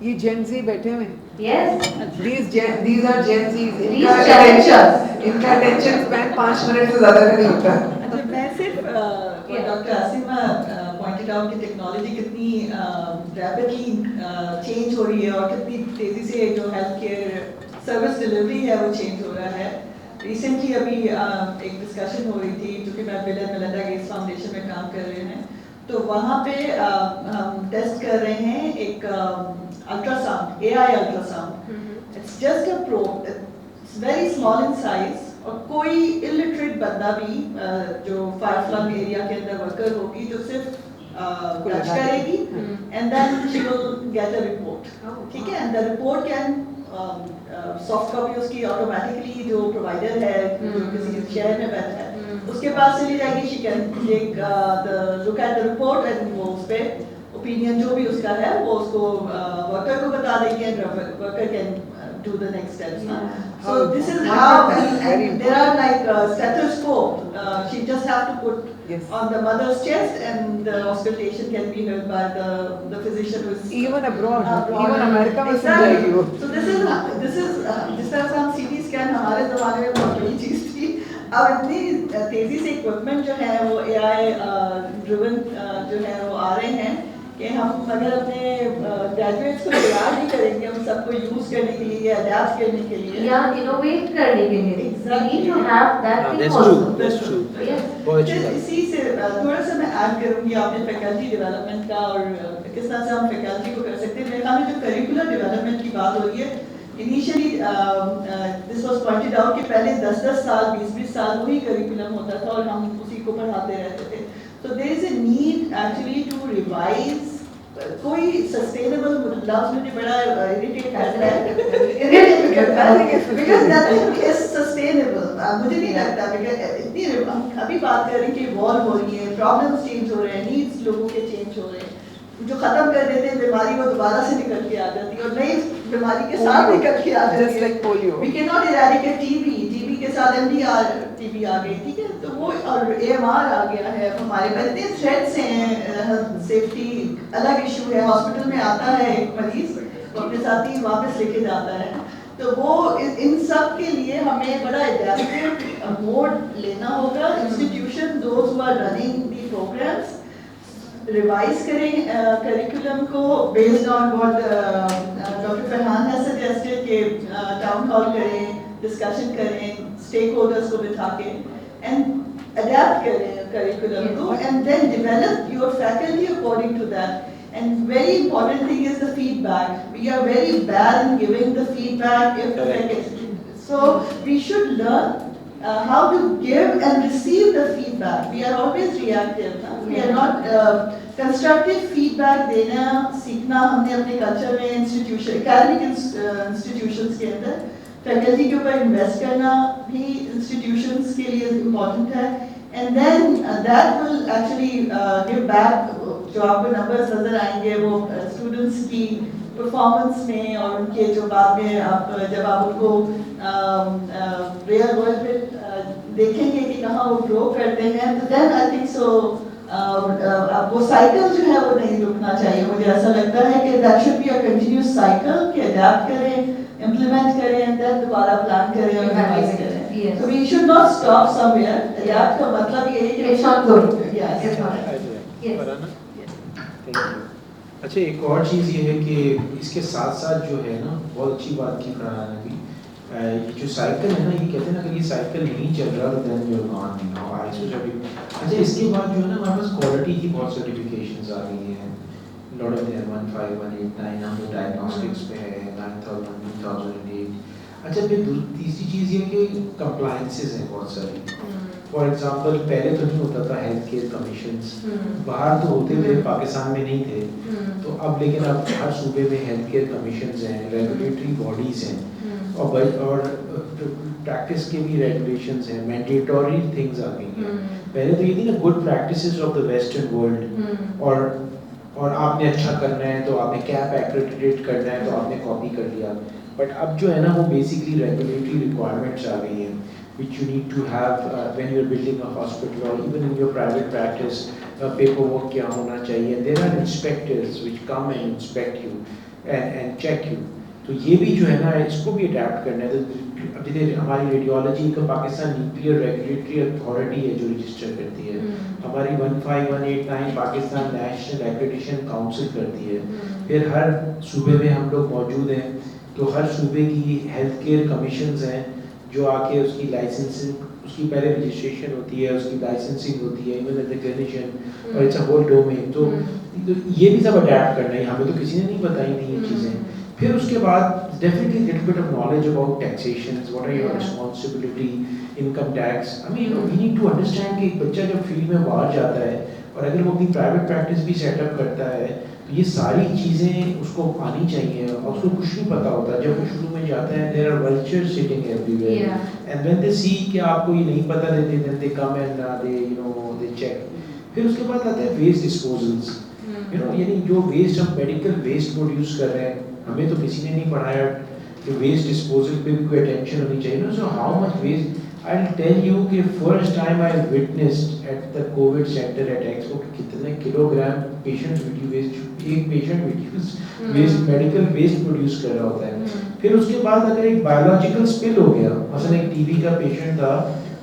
ये जेन ज़ी बैठे हुए हैं। Yes? These are Gen Zs. These challengers. इनका attention span 5 minute से ज़्यादा का नहीं होता। अच्छा, मैं सिर्फ डॉक्टर आसिमा पॉइंटेड आउट कि टेक्नोलॉजी कितनी रैपिडली चेंज हो रही है और कितनी तेज़ी से जो हेल्थ केयर सर्विस डिलीवरी है वो चेंज हो रहा है। रिसेंटली अभी एक डिस्कशन हो रही थी, क्योंकि मैं bill and Melinda Gates foundation में काम कर रहे हैं, तो वहाँ पे हम टेस्ट कर रहे हैं एक ultrasound, AI ultrasound. It's just a probe, it's very small in size, और कोई इलिटरेट बंदा भी जो फार फ्लंग एरिया के अंदर वर्कर होगी जो सिर्फ टच करेगी and then she will get a report, ठीक है, and the report can soft copy उसकी ऑटोमेटिकली जो प्रोवाइडर है जो किसी शहर में बैठा है उसके पास चली जाएगी। She can take the look at the report and वो उस पे ओपिनियन जो भी उसका है वो उसको वर्कर को बता देंगे and worker can do the next steps. So this is how, and there are like stethoscope. She just have to put on the mother's chest, and the auscultation can be heard by the physician who is Even abroad, even America में सुन जाएगी वो। So this is जिस तरह से हम CT scan हमारे ज़माने में बहुत बड़ी चीज़ थी, अब इतनी तेज़ी से इक्विपमेंट जो है वो AI driven जो है वो आ रहे हैं कि हम अगर अपने ग्रेजुएट्स को तैयार नहीं करेंगे हम सबको यूज करने के लिए, अडैप्ट करने के लिए या इनोवेट करने के लिए, we need to have that thing That's also. true, that's true. Yes. बहुत अच्छी फिर बात। इसी से थोड़ा सा मैं ऐड करूंगी आपने फैकल्टी डेवलपमेंट का और किस तरह से हम फैकल्टी को कर सकते हैं। मेरे ख्याल में जो करिकुलर डेवलपमेंट की बात हो रही है, initially this was pointed out कि पहले 10-10 साल 20-20 साल वही करिकुलम होता था और हम उसी को पढ़ाते रहते थे। So there is a need actually to revise कोई सस्टेनेबल लफ्ज मुझे बड़ा इरिटेट करता है because nothing is sustainable। मुझे नहीं लगता because इतनी हम अभी बात कर रहे हैं कि इवॉल्व हो रही है, प्रॉब्लम्स चेंज हो रहे हैं, नीड्स लोगों के चेंज हो रहे हैं, जो खत्म कर देते हैं बीमारी वो दोबारा से निकल के आ जाती है और नई बीमारी के साथ निकल के आ जाती Just है। like polio. We cannot eradicate TB के साथ MDR TB आ गई, ठीक है, तो वो और AMR आ गया है, हमारे पास इतने थ्रेट्स हैं, सेफ्टी अलग इशू है, हॉस्पिटल में आता है एक मरीज वो अपने साथ ही वापस लेके जाता है, तो वो इन सब के लिए हमें बड़ा एडेप्टिव मोड लेना होगा। Institution those who are running the programs revise करें करिकुलम को based on what doctor Farhan has suggested कि टाउन हॉल करें, डिस्कशन करें स्टेक होल्डर्स को बिठा के एंड अडेप्ट करें करिकुलम को and then develop your faculty according to that. And very important thing is the feedback. We are very bad in giving the feedback. So we should learn how to give and receive the feedback. We are always reactive. Na? We are not constructive feedback देना सीखना हमने अपने culture में academic institutions के अंदर faculty के ऊपर invest करना भी institutions के लिए important है. And then that will actually give back जो आपको numbers नजर आएंगे वो students की performance में और उनके जो बाद में आप जब आप उनको real world में देखेंगे कि कहाँ वो grow करते हैं तो then I think so वो cycle जो है वो नहीं रुकना चाहिए। मुझे ऐसा लगता है कि that should be a continuous cycle कि adapt करें, implement करें and then दोबारा plan करें और revise करें। Yes. So we should not stop somewhere. Adapt का मतलब ये है कि It's not good. Yes. It's not. Yes. Thank you. अच्छा एक और चीज़ ये है कि इसके साथ साथ जो है ना बहुत अच्छी बात की फरहान ने भी ये जो साइकिल है ना ये कहते हैं ना अगर ये साइकिल नहीं चल रहा तो then you are not you know ISO certificate. अच्छा इसके बाद जो है ना हमारे पास क्वालिटी की बहुत सर्टिफिकेशंस आ गई हैं लॉट ऑफ देयर 15189 हम तो डायग्नोस्टिक्स पे है 9000 2008। अच्छा फिर तीसरी चीज़ ये कि कंप्लायंसेस हैं बहुत सारी। फॉर एग्जांपल पहले तो नहीं होता था हेल्थ केयर कमीशंस, बाहर तो होते थे पाकिस्तान में नहीं थे, तो अब लेकिन अब हर सूबे में हेल्थ केयर कमीशंस हैं, रेगुलेटरी बॉडीज़ हैं और प्रैक्टिस के भी रेगुलेशंस हैं, मैंडेटरी थिंग्स आ गई हैं। पहले तो ये थी ना good practices of the western world और आपने अच्छा करना है तो आपने कैप एक्रेडिटेट करना है तो आपने कॉपी कर लिया। बट अब जो है ना वो बेसिकली रेगुलेटरी रिक्वायरमेंट्स आ गई हैं which you need to have when you're building a hospital or even in your private practice paperwork क्या होना चाहिए। There are inspectors which come and inspect you and check you। तो ये भी जो है ना इसको भी अडेप्ट करना है। तो अब जैसे हमारी रेडियोलॉजी का पाकिस्तान न्यूक्लियर रेगुलेटरी अथॉरिटी है जो रजिस्टर करती है, हमारी 15189 पाकिस्तान नेशनल एक्रेडिटेशन काउंसिल करती है। फिर हर सूबे में हम लोग मौजूद हैं तो हर सूबे की हेल्थ केयर कमीशंस हैं जो आके उसकी लाइसेंसिंग उसकी पहले रजिस्ट्रेशन होती है, उसकी लाइसेंसिंग होती है, इवन रिकग्निशन और इट्स अ होल डोमेन। तो ये भी सब अडेप्ट करना है, हमें तो किसी ने नहीं बताई थी ये चीज़ें। फिर उसके बाद definitely little bit of knowledge about taxation, what are your responsibility, income tax. I mean we need to understand कि एक बच्चा जब फील्ड में बाहर जाता है और अगर वो अपनी प्राइवेट प्रैक्टिस भी सेटअप करता है तो ये सारी चीज़ें उसको आनी चाहिए और उसको कुछ नहीं पता होता। जब वो शुरू में जाता है there are vultures sitting everywhere and when they see कि आपको ये नहीं पता रहते then they come and they you know they check. फिर उसके बाद आते हैं वेस्ट डिस्पोजल्स, यू नो यानी जो वेस्ट हम मेडिकल वेस्ट प्रोड्यूस कर रहे हैं, हमें तो किसी ने नहीं पढ़ाया कि वेस्ट डिस्पोजल पे भी कोई अटेंशन होनी चाहिए ना। So how much waste I'll tell you कि first time I witnessed at the COVID center at Expo कितने किलोग्राम patient waste एक patient waste medical waste produce कर रहा होता है। फिर उसके बाद अगर एक biological spill हो गया, मसलन एक TB का patient था,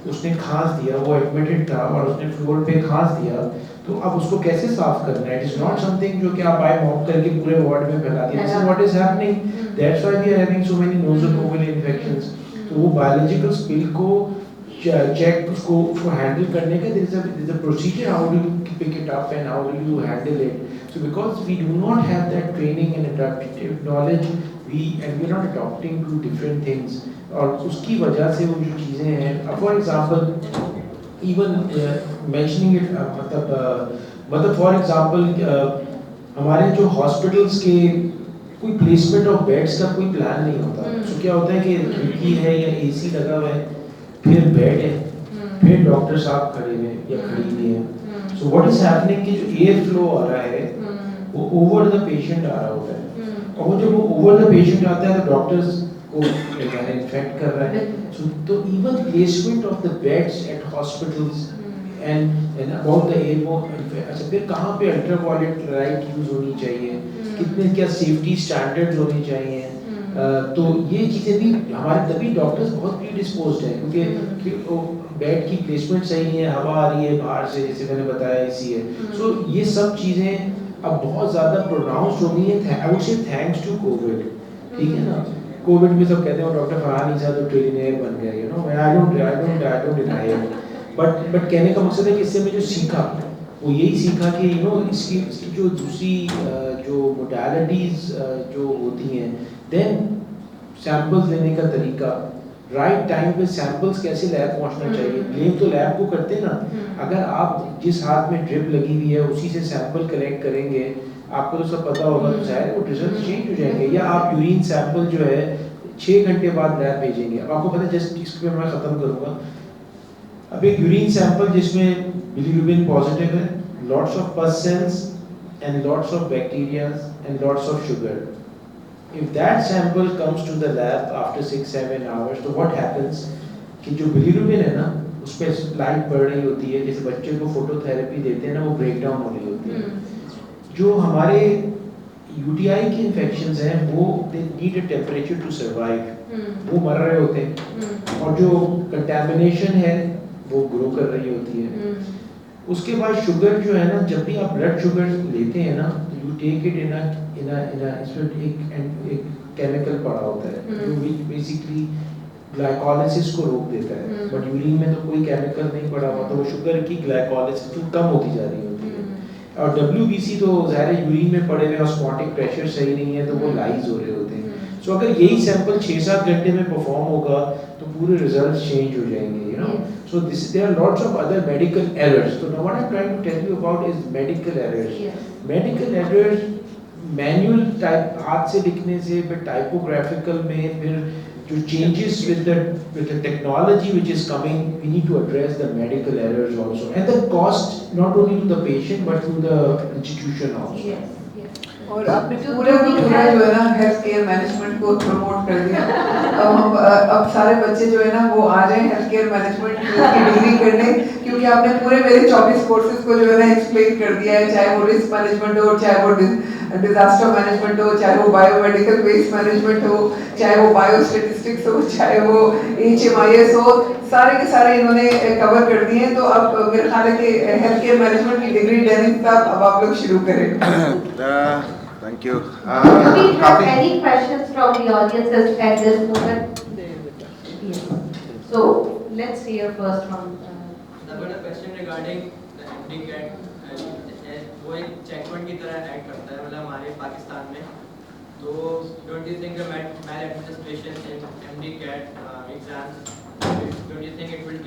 उसने खांस दिया, वो admitted था और उसने फ्लोर पे खांस दिया, तो अब उसको कैसे साफ करना है? It is not something जो कि आप बाय मॉप करके पूरे वार्ड में फैला दिया। This is what is happening. That's why we are having so many nosocomial infections. तो वो बायोलॉजिकल स्पिल को चेक उसको हैंडल करने का there is a procedure how do you pick it up and how do you handle it. So because we do not have that training and adaptive knowledge we are not adopting to different things और उसकी वजह से वो जो चीज़ें हैं for example even mentioning it मतलब for example हमारे जो हॉस्पिटल्स के कोई प्लेसमेंट ऑफ बेड्स का कोई प्लान नहीं होता। तो क्या होता है कि खिड़की है या एसी लगा हुआ है, फिर बेड है, फिर डॉक्टर साहब खड़े हुए या खड़ी हुई हैं। सो व्हाट इज हैपनिंग कि जो एयर फ्लो आ रहा है वो ओवर द पेशेंट आ रहा होता है, और वो जब वो ओवर द पेशेंट आता है तो डॉक्टर्स को इन्फेक्ट कर रहा है. तो even placement of the beds at hospitals and about the airborne, अच्छा फिर कहाँ पे अल्ट्रावायलेट लाइट यूज होनी चाहिए, कितने क्या सेफ्टी स्टैंडर्ड्स होने चाहिए. तो ये चीज़ें भी हमारे तभी डॉक्टर्स बहुत प्रीडिस्पोज्ड हैं, क्योंकि बेड की प्लेसमेंट सही नहीं है, हवा आ रही है बाहर से, जैसे मैंने बताया इसी है. सो ये सब चीज़ें अब बहुत ज़्यादा प्रोनाउंस्ड हो गई है. I would say thanks to COVID, ठीक है ना. कोविड में सब कहते हैं डॉक्टर फरहान ईसा तो ट्रिलियनेयर बन गया, you know. I don't deny it, but कहने का मकसद है कि इससे मैं जो सीखा वो यही सीखा कि यू नो इसकी जो दूसरी जो मोडालिटीज़ जो होती हैं, देन सैंपल्स लेने का तरीका, राइट टाइम पे सैंपल्स कैसे लैब पहुंचना चाहिए. ब्लेम तो लैब को करते हैं ना. अगर आप जिस हाथ में ड्रिप लगी हुई है उसी से सैंपल कलेक्ट करेंगे, आपको तो सब पता होगा, तो शायद वो रिजल्ट चेंज हो जाएंगे. या आप यूरिन सैंपल जो है 6 घंटे बाद लैब भेजेंगे. अब आपको पता है, जस्ट इस पे मैं ख़त्म करूँगा. अब एक यूरिन सैंपल जिसमें बिलीरुबिन पॉजिटिव है, लॉट्स ऑफ पस sales and lots of bacterias and lots of sugar. If that sample comes to the lab after 6-7 hours, तो what happens कि जो बिलीरुबिन है ना उस पर लाइट पड़ रही होती है, जैसे बच्चे को फोटोथेरेपी देते हैं ना, वो ब्रेक डाउन हो रही होती है. जो हमारे यूटीआई के इन्फेक्शंस हैं वो they need a temperature to survive, वो मर रहे होते हैं. और जो कंटेमिनेशन है वो ग्रो कर रही होती है. उसके बाद शुगर जो है ना, जब भी आप ब्लड शुगर लेते हैं ना, यू टेक इट इन इसमें एक केमिकल पड़ा होता है जो बेसिकली ग्लाइकोलाइसिस को रोक देता है. बट यूरिन में तो कोई केमिकल नहीं पड़ा हुआ, तो वो शुगर की ग्लाइकोलाइसिस कम होती जा रही होती है. और WBC तो ज़ाहिर है यूरिन में पड़े हुए ऑस्मोटिक प्रेशर सही नहीं है, तो वो लाइज हो रहे होते हैं. सो अगर यही सैंपल 6-7 घंटे में परफॉर्म होगा तो पूरे रिजल्ट चेंज हो जाएंगे, you know. So there are lots of other medical errors. So now what I'm trying to tell you about is medical errors. Medical errors, manual type हाथ से लिखने से, फिर typographical में, फिर जो changes with the technology which is coming, we need to address the medical errors also, and the cost not only to the patient but to the institution also. और आपने पूरे का पूरा जो है ना हेल्थ केयर मैनेजमेंट को promote कर दिया. अब सारे बच्चे जो है ना वो आ जाए हेल्थ केयर मैनेजमेंट की डिग्री करने, क्योंकि आपने पूरे मेरे 24 कोर्सेज को जो है ना एक्सप्लेन कर दिया है. चाहे वो रिस्क मैनेजमेंट हो, चाहे वो डिजास्टर मैनेजमेंट हो, चाहे वो बायोमेडिकल वेस्ट मैनेजमेंट हो, चाहे वो बायो स्टैटिस्टिक्स हो, चाहे वो HMIS हो, सारे के सारे इन्होंने कवर कर दिए हैं. तो अब मेरे ख्याल है कि हेल्थ केयर मैनेजमेंट की डिग्री डेनिस साहब अब आप लोग शुरू करें. Thank you. Do we have any questions from the audience at this moment? Yes. So let's hear first from. I've got a question regarding the MD-CAT. वो एक checkpoint की तरह act करता है, मतलब हमारे पाकिस्तान में. तो don't you think the maladministration in MD-CAT exams, don't you think it will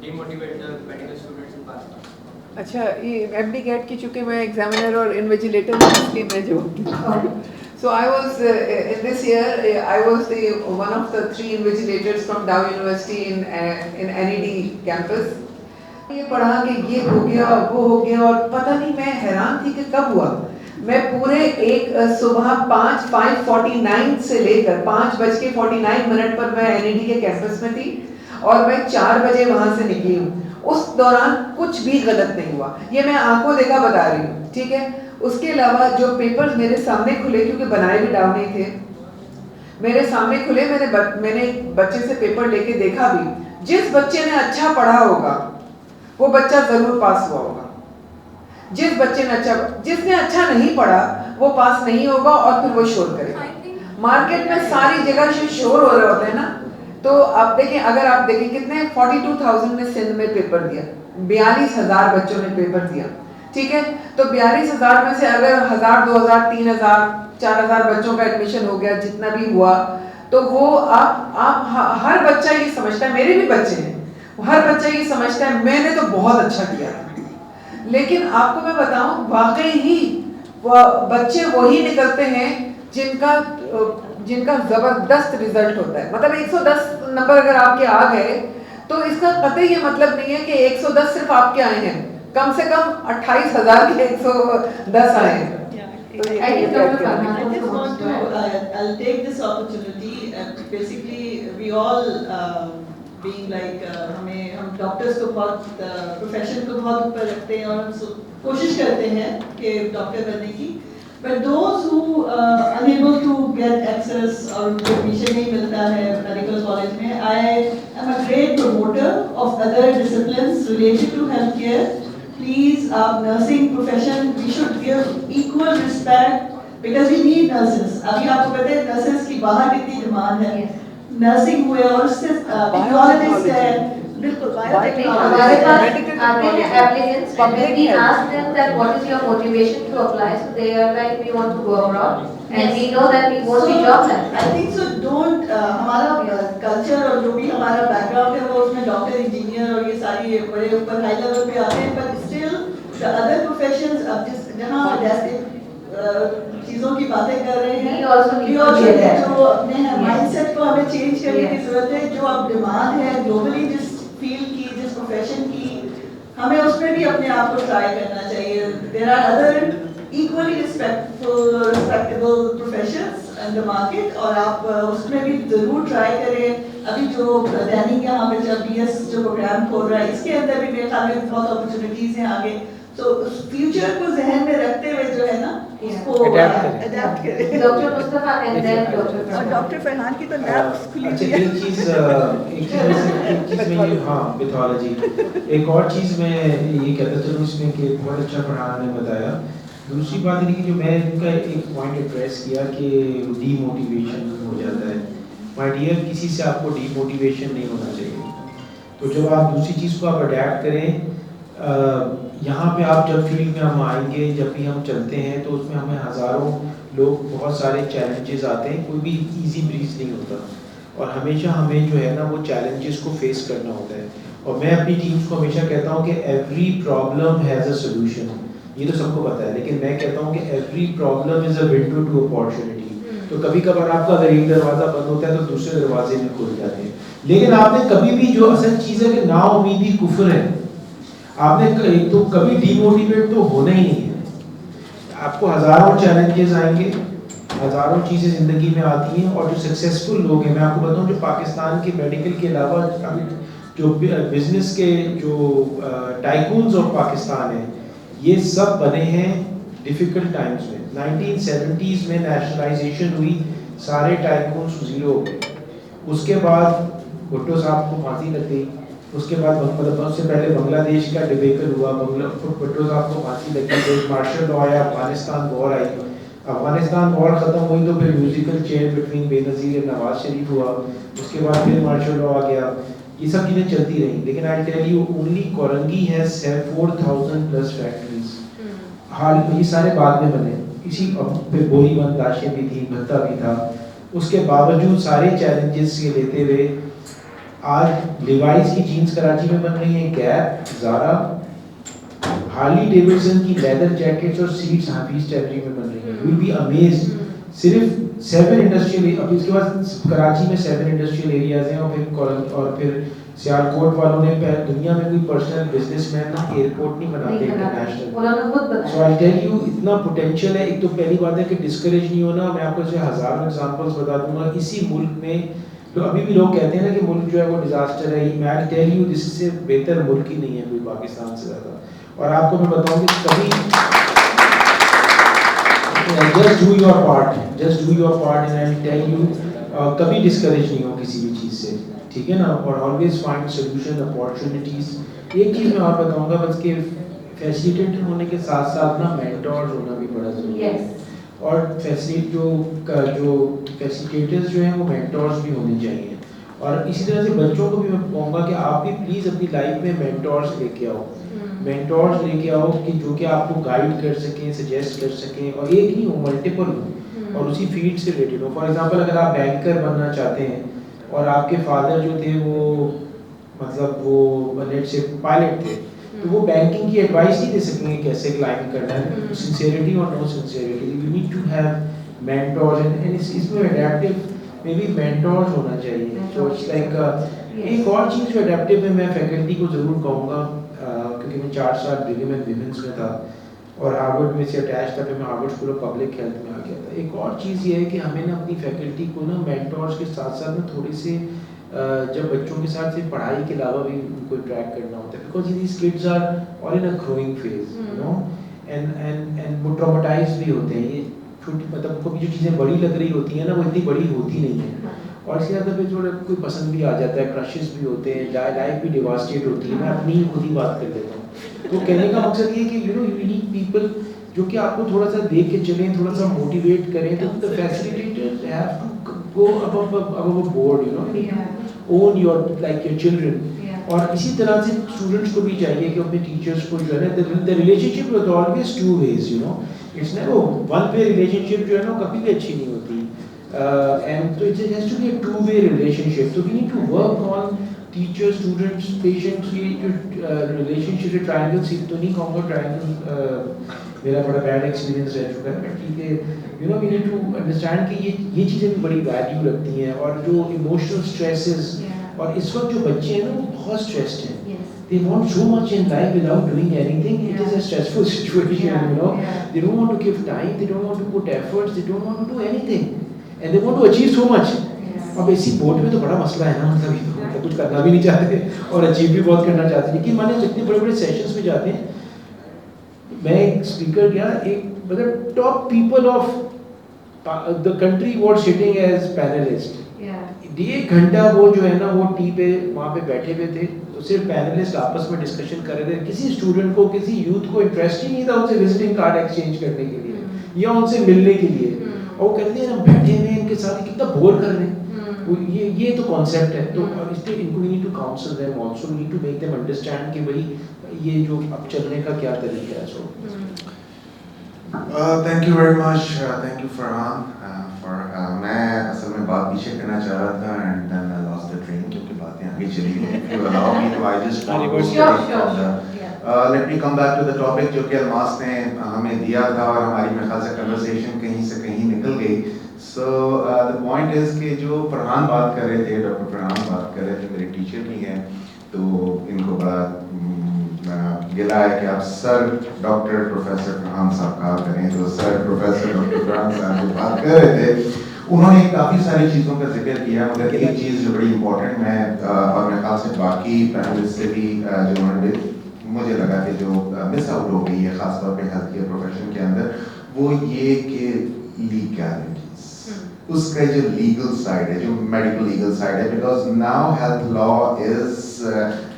demotivate the medical students in Pakistan? अच्छा, ये MD-CAT की चूँकि मैं एग्जामिनर और इन्विजिलेटर हूँ, इसलिए मैं जवाब. So I was in this year I was the one of the 3 invigilators from Dow University in NED campus. ये पढ़ा कि ये हो गया, वो हो गया, और पता नहीं, मैं हैरान थी कि कब हुआ. मैं पूरे एक सुबह 5:49 से लेकर 5:49 पर मैं NED के कैंपस में थी, और मैं 4 बजे वहाँ से निकली हूँ. उस दौरान कुछ भी गलत नहीं हुआ. ये मैं आंखों देखा बता रही हूँ, ठीक है. उसके अलावा जो पेपर्स मेरे सामने खुले, क्योंकि बनाए भी डाउन नहीं थे, मेरे सामने खुले, मैंने बच्चे से पेपर लेके देखा भी. जिस बच्चे ने अच्छा पढ़ा होगा वो बच्चा जरूर पास हुआ होगा. जिसने अच्छा नहीं पढ़ा वो पास नहीं होगा, और फिर वो शोर करेगा. मार्केट में सारी जगह से शोर हो रहे होते हैं ना. तो आप देखें, अगर आप देखें कितने 42,000 ने सिंध में पेपर दिया, 42,000 बच्चों ने पेपर दिया, ठीक है. तो 42,000 में से अगर 1,000, 2,000, 3,000, 4,000 बच्चों का एडमिशन हो गया, जितना भी हुआ, तो वो आप हर बच्चा ये समझता है, मेरे भी बच्चे हैं, हर बच्चा ये समझता है मैंने तो बहुत अच्छा किया. लेकिन आपको मैं बताऊं, वाकई ही बच्चे वही निकलते हैं जिनका जबरदस्त रिजल्ट होता है. मतलब 110 नंबर अगर आपके आ गए तो इसका कतई ये मतलब नहीं है कि 110 सिर्फ आपके आए हैं. कम से कम 28,000 के 110 आए हैं. I think Dr. Farhan I just also want wants to, to add. I'll take this opportunity and basically we all being like हम डॉक्टर्स को बहुत प्रोफेशन को बहुत ऊपर रखते हैं और हम कोशिश करते हैं कि डॉक्टर बनने की but those who unable to get access और उनको एडमिशन नहीं मिलता है मेडिकल कॉलेज में I am a great promoter of other disciplines related to healthcare. Please, nursing profession, we should give equal respect because we need nurses. अभी आपको पता है nurses की बाहर कितनी डिमांड है. Nursing हुए और उससे biologist है, बिल्कुल हमारे पास Medical आते हैं applicants and when we ask them that what is your motivation to apply, so they are like we want to go abroad and we know that we won't be job left. I think so. Don't हमारा culture और जो भी हमारा background है वो उसमें doctor engineer और ये सारी बड़े ऊपर हाई लेवल पे आते हैं but still the other professions अब जिस जहाँ जैसे चीजों की बातें कर रहे हैं We also need to get that. जो अपने माइंडसेट को हमें चेंज करने की जरूरत है जो अब डिमांड है ग्लोबली जिस फील्ड की जिस प्रोफेशन की हमें उसमें भी अपने आप को ट्राई करना चाहिए. There are other equally respectable professions in the market और आप उसमें भी जरूर ट्राई करें. अभी जो दैनिक यहाँ पे जब BS जो प्रोग्राम खोल रहा है इसके अंदर भी मेरे ख्याल में बहुत अपॉर्चुनिटीज हैं आगे. तो फ्यूचर को जहन में रखते हुए जो है ना उसको अडेप्ट करें. Dr. Mustafa and then Dr. और Farhan. डॉक्टर फरहान की तो लैब्स खुली अच्छा हुई है. एक चीज़ में ये हाँ पैथोलॉजी एक और चीज़ मैं ये कहता चलूँ इसमें कि बहुत अच्छा फरहान ने बताया. दूसरी बात ये कि जो मैं इनका एक पॉइंट एड्रेस किया कि डीमोटिवेशन हो जाता है. माय डियर किसी से आपको डीमोटिवेशन नहीं होना चाहिए. तो जब आप दूसरी चीज़ को आप अडेप्ट करें यहाँ पे आप जब फील्ड में हम आएंगे जब भी हम चलते हैं तो उसमें हमें हज़ारों लोग बहुत सारे चैलेंजेस आते हैं. कोई भी इजी ब्रीज नहीं होता और हमेशा हमें जो है ना वो चैलेंजेस को फेस करना होता है. और मैं अपनी टीम्स को हमेशा कहता हूँ कि every problem has a solution. ये तो सबको पता है लेकिन मैं कहता हूँ कि every problem is a window to opportunity. तो कभी कभार आपका अगर एक दरवाज़ा बंद होता है तो दूसरे दरवाजे भी खुल जाते हैं. लेकिन आपने कभी भी जो असल चीज़ है कि नाउम्मीदी कुफ्र है. आपने तो कभी डीमोटिवेट तो होना ही नहीं है. आपको हज़ारों चैलेंजेस आएंगे हज़ारों चीज़ें ज़िंदगी में आती हैं और जो सक्सेसफुल लोग हैं मैं आपको बताऊं जो पाकिस्तान के मेडिकल के अलावा अभी जो बिजनेस के जो टाइकून्स ऑफ पाकिस्तान हैं ये सब बने हैं डिफ़िकल्ट टाइम्स में. 1970s में नेशनलाइजेशन हुई सारे टाइकून्स ज़ीरो हो गए. उसके बाद भुट्टो साहब को फांसी लग गई. उसके बाद मतलब उससे पहले बांग्लादेश का डिबेकल हुआ. भुट्टो साहब को फांसी लगी. फिर मार्शल लॉ आया. अफगानिस्तान वॉर आई. अफगानिस्तान वॉर ख़त्म हुई तो फिर म्यूजिकल चेयर बिटवीन बेनज़ीर और नवाज शरीफ हुआ. उसके बाद फिर मार्शल लॉ आ गया. ये सब चीज़ें चलती रहीं. लेकिन I tell you only Korangi has 4,000 plus factories. हाल ये सारे बाद में बने. इसी फिर गोली बंद लाशें भी थी भत्ता भी था. उसके बावजूद सारे चैलेंजेस के लेते हुए आज लिवाइस की जीन्स कराची में बन रही हैं. गैप, ज़ारा, हार्ली डेविडसन की लेदर जैकेट्स और सीट्स हाफिज टेलरी में बन रही हैं. Will be amazed. सिर्फ 7 इंडस्ट्रियल अब इसके बाद कराची में 7 इंडस्ट्रियल एरियाज हैं और फिर सियालकोट वालों ने दुनिया में कोई पर्सनल बिजनेसमैन ना एयरपोर्ट नहीं बनाते international. So I tell you इतना पोटेंशियल है. एक तो पहली बात है कि डिस्करेज नहीं होना. मैं आपको जो हज़ारों एग्जांपल्स बता दूंगा. इसी मुल्क में तो अभी भी लोग कहते हैं ना कि मुल्क जो है वो डिजास्टर है. मैं टेल यू दिस से बेहतर मुल्क ही नहीं है कोई पाकिस्तान से ज़्यादा. और आपको मैं बताऊं कि कभी just do your part and I'll tell you कभी डिस्करेज नहीं हो किसी भी चीज़ से. ठीक है ना. और ऑलवेज फाइंड सोल्यूशन अपॉर्चुनिटीज़. एक चीज़ मैं और बताऊंगा बस कि फैसिलिटेटर होने के साथ साथ ना मेंटोर्स होना भी बड़ा ज़रूरी है. और जो फैसिलिटेटर्स जो हैं वो मेंटोर्स भी होने चाहिए. और इसी तरह से बच्चों को भी मैं कहूँगा कि आप भी प्लीज़ अपनी लाइफ में मेंटोर्स लेके आओ. मेंटोर्स लेके आओ कि जो कि आपको गाइड कर सकें, सजेस्ट कर सकें. और एक नहीं हो मल्टीपल हो और उसी फील्ड से रिलेटेड हो. फॉर एग्जांपल अगर आप बैंकर बनना चाहते हैं और आपके फादर जो थे वो मतलब वो लेट्स से पायलट थे तो वो बैंकिंग की एडवाइस नहीं दे सकेंगे कैसे क्लाइंब करना है. सिंसियरिटी और no sincerity you need to have mentors and इसमें एडेप्टिव मे बी मेंटोर्स होना चाहिए. तो इट्स लाइक एक और चीज़ जो एडेप्टिव है मैं फैकल्टी को ज़रूर कहूँगा क्योंकि मैं 4 साल ब्रिघम एंड विमेंस में था और हार्वर्ड में से अटैच था, फिर मैं Harvard school of public health में आ गया था। एक और चीज़ ये है कि हमें ना अपनी फैकल्टी को ना मेंटोर्स के साथ साथ ना थोड़े से जब बच्चों के साथ सिर्फ पढ़ाई के अलावा भी उनको ट्रैक करना होता है, because these kids are all in a growing phase, you know, and वो ट्रॉमेटाइज भी होते हैं। ये छोटी मतलब उनको भी जो चीज़ें बड़ी लग रही होती हैं ना, वो इतनी बड़ी होती नहीं है, और इसके अंदर फिर थोड़ा कोई पसंद भी आ जाता है, क्रशेस भी होते हैं, लाइफ भी डिवास्टेट होती है। मैं अपनी खुद ही बात कर लेता हूँ। तो कहने का मकसद ये है कि you know you need people जो कि आपको थोड़ा सा देख के चलें, थोड़ा सा मोटिवेट करें। तो the facilitators have to go above a board, you know, own your like your children. और इसी तरह से स्टूडेंट्स को भी चाहिए कि अपने टीचर्स को जो है ना, the relationship is always two ways, you know, it's never one way relationship जो है ना कभी भी अच्छी नहीं होती। एंड तो it has to be a two way relationship. तो we need to work on teacher students patients, ये जो रिलेशनशिप ट्रायंगल सीख तो नहीं कहूँगा, ट्रायंगल मेरा बड़ा बैड एक्सपीरियंस रह चुका है, बट ठीक है, you know we need to understand कि ये चीज़ें भी बड़ी वैल्यू रखती हैं। और जो इमोशनल स्ट्रेसेस, और इस वक्त जो बच्चे हैं ना वो बहुत स्ट्रेस्ड हैं, they want so much in life without doing anything. It is a stressful situation, you know. They don't want to give time, they don't want to put efforts, they don't want to do anything, and they want to achieve so much. अब इसी board में तो बड़ा मसला है ना, मतलब कुछ करना भी नहीं चाहते और अचीव भी बहुत करना चाहते हैं। लेकिन मैंने जितने बड़े बड़े सेशंस में जाते हैं, मैं एक स्पीकर गया, एक मतलब top people of the country were sitting as panelist. 1 घंटा वो जो है ना वो टी पे वहाँ पे बैठे हुए थे, तो सिर्फ पैनलिस्ट आपस में डिस्कशन कर रहे थे। किसी स्टूडेंट को, किसी यूथ को इंटरेस्ट ही नहीं था उनसे विजिटिंग कार्ड एक्सचेंज करने के लिए या उनसे मिलने के लिए। और वो कहते हैं हम बैठे हुए इनके साथ कितना बोर कर रहे हैं। ये तो कॉन्सेप्ट है। तो इसलिए इनको we need to counsel them also, we need to make them understand कि भाई ये जो अब चलने का क्या तरीका है। So thank you very much, thank you Farhan for मैं असल में बात पीछे करना चाह रहा था and then I lost the train क्योंकि बातें आगे चली गई। इफ यू अलाउ मी तो I just let me come back to the topic जो कि अलमास ने हमें दिया था और हमारी मेरे ख्याल से कन्वर्सेशन कहीं से कहीं निकल गई। सो द पॉइंट इज कि जो फरहान बात कर रहे थे, डॉक्टर फरहान बात कर रहे थे, मेरे टीचर भी हैं, तो इनको बड़ा गिला है कि आप सर डॉक्टर प्रोफेसर फरहान साहब कहा करें। तो सर प्रोफेसर डॉक्टर फरहान साहब जो बात कर रहे थे उन्होंने काफ़ी सारी चीज़ों का जिक्र किया, मगर एक चीज़ जो बड़ी इंपॉर्टेंट मैं और मेरे ख्याल से बाकी पैनलिस्ट से भी जो उन्होंने मुझे लगा कि जो मिस आउट हो गई है ख़ासतौर पे हेल्थ केयर प्रोफेशन के अंदर, वो ये कि लीगैलिटीज, उसका जो लीगल साइड है, जो मेडिकल लीगल साइड है, because now health law is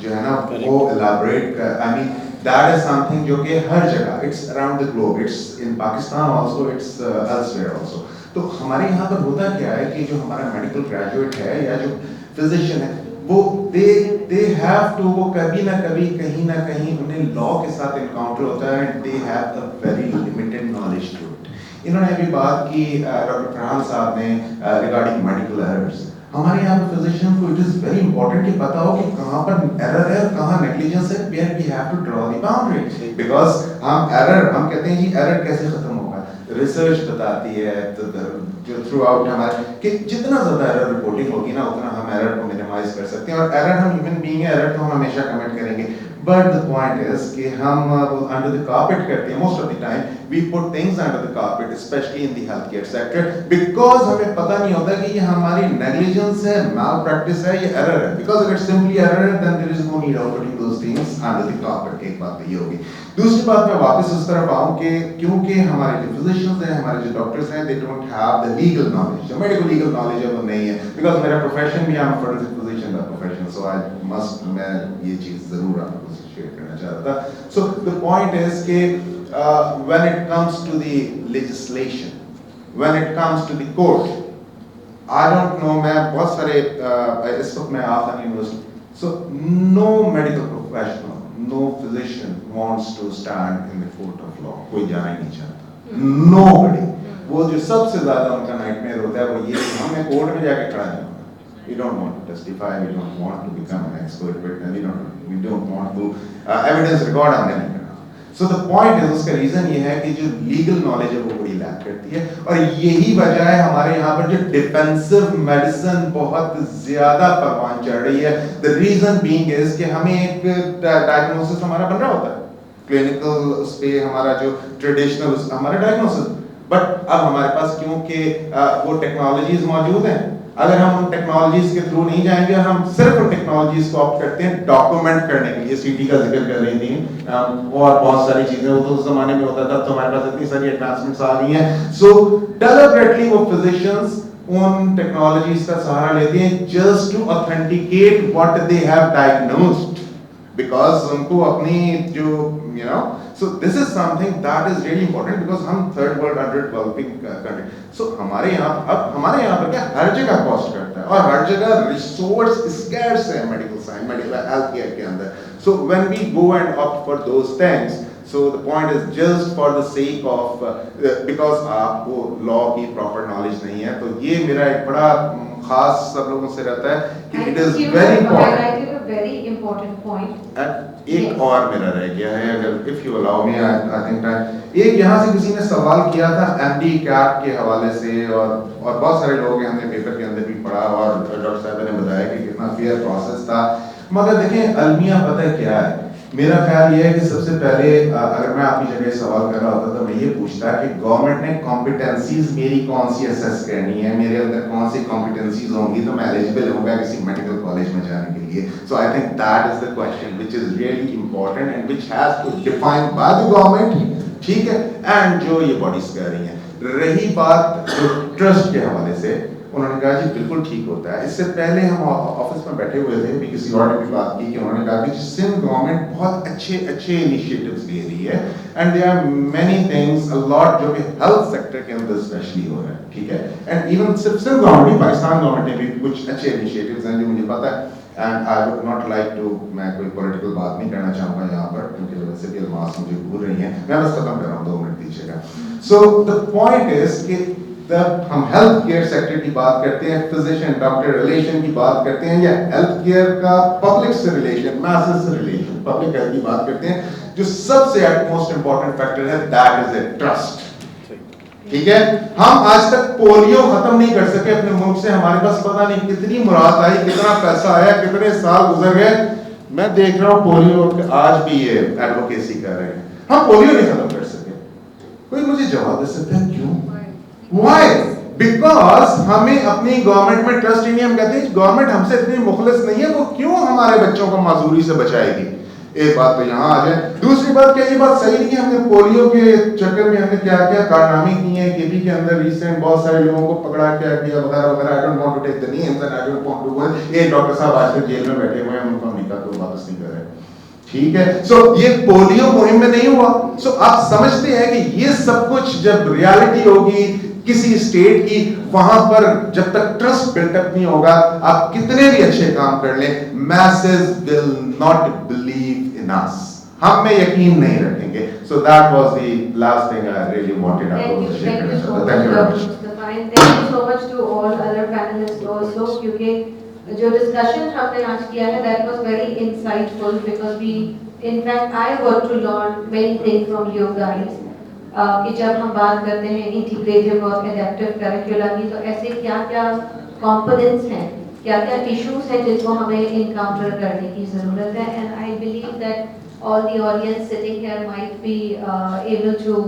जो है ना वो elaborate, I mean that is something जो कि हर जगह, it's around the globe, it's in Pakistan also, it's elsewhere also. तो हमारे यहाँ पर होता क्या है कि जो हमारा मेडिकल ग्रेजुएट है या जो फिजिशियन है वो दे हैव टू, वो कभी ना कभी कहीं ना कहीं उन्हें लॉ के साथ इनकाउंटर होता है and they have a very limited knowledge to it. इन्होंने अभी बात की डॉक्टर फरहान साहब ने रिगार्डिंग मेडिकल एरर्स। हमारे यहाँ पे फिजिशियन को इट इज वेरी इंपॉर्टेंट कि पता हो कि कहाँ पर एरर है, कहाँ नेग्लिजेंस है, where we have to draw the boundary. Because हम कहते हैं जी एरर कैसे खत्म होगा, रिसर्च बताती है तो जो थ्रू आउट हमारे कि जितना ज़्यादा एरर रिपोर्टिंग होगी ना उतना हम एरर को मिनिमाइज कर सकते हैं। और एरर, हम ह्यूमन बीइंग है, एरर तो हम हमेशा कमेंट करेंगे, बट द पॉइंट इज कि हम अंडर द कार्पेट करते हैं। Most of the time we put things under the carpet, specially in the health care sector, because हमें पता नहीं होता कि ये हमारी नेग्लिजेंस है, माल प्रैक्टिस है, ये एरर है। बिकॉज अगर सिंपली एरर है then there is no need of putting those things under the carpet. एक बात तो ये होगी। दूसरी बात, मैं वापस उस तरफ आऊं कि क्योंकि हमारे जो फिजिशियंस हैं, हमारे जो डॉक्टर्स हैं, they don't have the legal knowledge, जो मेडिकल लीगल नॉलेज है वो नहीं है। बिकॉज मेरा प्रोफेशन भी, आई एम फोरेंसिक फिजिशियन का प्रोफेशन, सो आई मस्ट, मैं ये चीज जरूर आपको शेयर करना चाह रहा था। सो द पॉइंट इज कि when it comes to the legislation, when it comes to the court, I don't know, मैं बहुत सारे इस वक्त मैं आफन university, so no medical professional, no physician wants to stand in the court of law, कोई जाना ही नहीं चाहता, nobody। वो जो सबसे ज्यादा उनका नाइटमेयर होता है वो ये कि हमें कोर्ट में जाके खड़ा नहीं होना, we don't want to testify, we don't want to become an expert witness, we don't want to evidence record हमने नहीं करना। So the point is, उसका रीजन ये है कि जो लीगल नॉलेज है वो बड़ी लैक करती है, और यही वजह है हमारे यहाँ पर जो डिफेंसिव मेडिसिन बहुत ज्यादा परवान चढ़ रही है। द रीजन बीइंग इज कि हमें एक डायग्नोसिस हमारा बन रहा होता है, क्लिनिकल उस पे हमारा जो ट्रेडिशनल हमारा डायग्नोसिस, बट अब हमारे पास क्योंकि वो टेक्नोलॉजीज मौजूद हैं, अगर हम उन टेक्नोलॉजीज के थ्रू नहीं जाएंगे और हम सिर्फ उन टेक्नोलॉजीज को ऑप्ट करते हैं डॉक्यूमेंट करने के लिए, सीटी का जिक्र कर रही थी और बहुत सारी चीजें, वो तो उस जमाने में होता था, तो हमारे पास इतनी सारी एडवांसमेंट्स आ गई हैं, सो डेलिबरेटली वो फिजिशियंस उन टेक्नोलॉजीज का सहारा लेते हैं just to authenticate what they have diagnosed, because उनको अपनी जो so this is something that is really important because हम third world under developing country, so हमारे यहाँ पर क्या हर जगह कॉस्ट करता है और हर जगह रिसोर्स स्कैर्स है medical science, medical health care के अंदर, so when we go and opt for those things, so the point is just for the sake of because आपको लॉ की प्रॉपर नॉलेज नहीं है, तो ये मेरा एक बड़ा खास सब लोगों से रहता है कि इट इज वेरी इंपॉर्टेंट। एक और मेरा रह गया है, अगर if you allow me, I think एक यहाँ से किसी ने सवाल किया था एमडी कैट के हवाले से, और बहुत सारे लोग हैं, हमने पेपर के अंदर भी पढ़ा और डॉक्टर साहब ने बताया कि कितना फेयर प्रोसेस था, मगर देखें अलमिया पता है क्या है, मेरा ख्याल ये है कि सबसे पहले अगर मैं आपकी जगह सवाल कर रहा होता तो मैं ये पूछता कि गवर्नमेंट ने कॉम्पिटेंसीज मेरी कौन सी असेस करनी है, मेरे अंदर कौन सी कॉम्पिटेंसीज होंगी तो मैं एलिजिबल होऊंगा किसी मेडिकल कॉलेज में जाने के लिए। So I think that is the question which is really important and which has to define by the government, ठीक है, एंड जो ये बॉडीज कह रही हैं। रही बात जो ट्रस्ट के हवाले से, उन्होंने कहा जी बिल्कुल ठीक होता है। इससे पहले हम ऑफिस में बैठे हुए थे, भी किसी और ने भी बात की कि उन्होंने कहा कि सिंध गवर्नमेंट बहुत अच्छे इनिशिएटिव्स ले रही है and there are many things a lot जो कि हेल्थ सेक्टर के अंदर स्पेशली हो रहा है, ठीक है, एंड इवन सिर्फ सिंध गवर्नमेंट, पाकिस्तान गवर्नमेंट ने भी कुछ अच्छे इनिशिएटिव्स हैं जो मुझे पता है, and I would not like to, मैं कोई पॉलिटिकल बात नहीं करना चाहूँगा यहाँ पर क्योंकि वैसे भी अलमास मुझे भूल रही हैं, मैं बस खत्म कर रहा हूँ, 2 मिनट दीजिएगा। सो द पॉइंट इज कि जब हम हेल्थ केयर सेक्टर की बात करते हैं, फिजिशियन डॉक्टर रिलेशन की बात करते हैं, या हेल्थ केयर का पब्लिक से रिलेशन, मैसेज से रिलेशन, पब्लिक हेल्थ की बात करते हैं, जो सबसे मोस्ट इंपॉर्टेंट फैक्टर है दैट इज ए ट्रस्ट, ठीक है। हम आज तक पोलियो खत्म नहीं कर सके अपने मुल्क से, हमारे पास पता नहीं कितनी मुराद आई, कितना पैसा आया, कितने साल गुजर गए, मैं देख रहा हूँ पोलियो आज भी ये एडवोकेसी कर रहे हैं, हम पोलियो नहीं खत्म कर सके। कोई मुझे जवाब दे सकता है क्यों? Why? Because हमें अपनी गवर्नमेंट में ट्रस्ट ही नहीं, हम कहते हैं गवर्नमेंट हमसे इतनी मुखलिस नहीं है, वो क्यों हमारे बच्चों को माजूरी से बचाएगी। एक बात तो यहाँ आ जाए, दूसरी बात क्या ये बात सही नहीं है, हमने पोलियो के चक्कर में हमने क्या क्या कारनामे किए हैं, केपी के अंदर रिसेंट बहुत सारे लोगों को पकड़ा क्या किया वगैरह वगैरह, I don't want to take the names and I don't want to go, ये डॉक्टर साहब आजकल जेल में बैठे हुए हैं, उनको हम निकाह तो वापस नहीं कर रहे, ठीक है। सो ये पोलियो मुहिम में नहीं हुआ। सो आप समझते हैं कि ये सब कुछ जब रियलिटी होगी किसी स्टेट की, वहां पर जब तक ट्रस्ट बिल्डअप नहीं होगा, आप कितने भी अच्छे काम कर लें, masses will not believe in us, हम में यकीन नहीं रखेंगे। So that was the last thing I really wanted to share. Thank you so much, Thank you very much. Mustafa, and thank you so much to all other panelists also, क्योंकि जो discussion हमने आज किया है that was very insightful because we, in fact, I got to learn many things from you guys. कि जब हम बात करते हैं इंटीग्रेटिव और एडेप्टिव करिकुला की, तो ऐसे क्या क्या कंपोनेंट्स हैं, क्या क्या इश्यूज हैं जिनको हमें इनकाउंटर करने की ज़रूरत है, and I believe that all the audience sitting here might be able to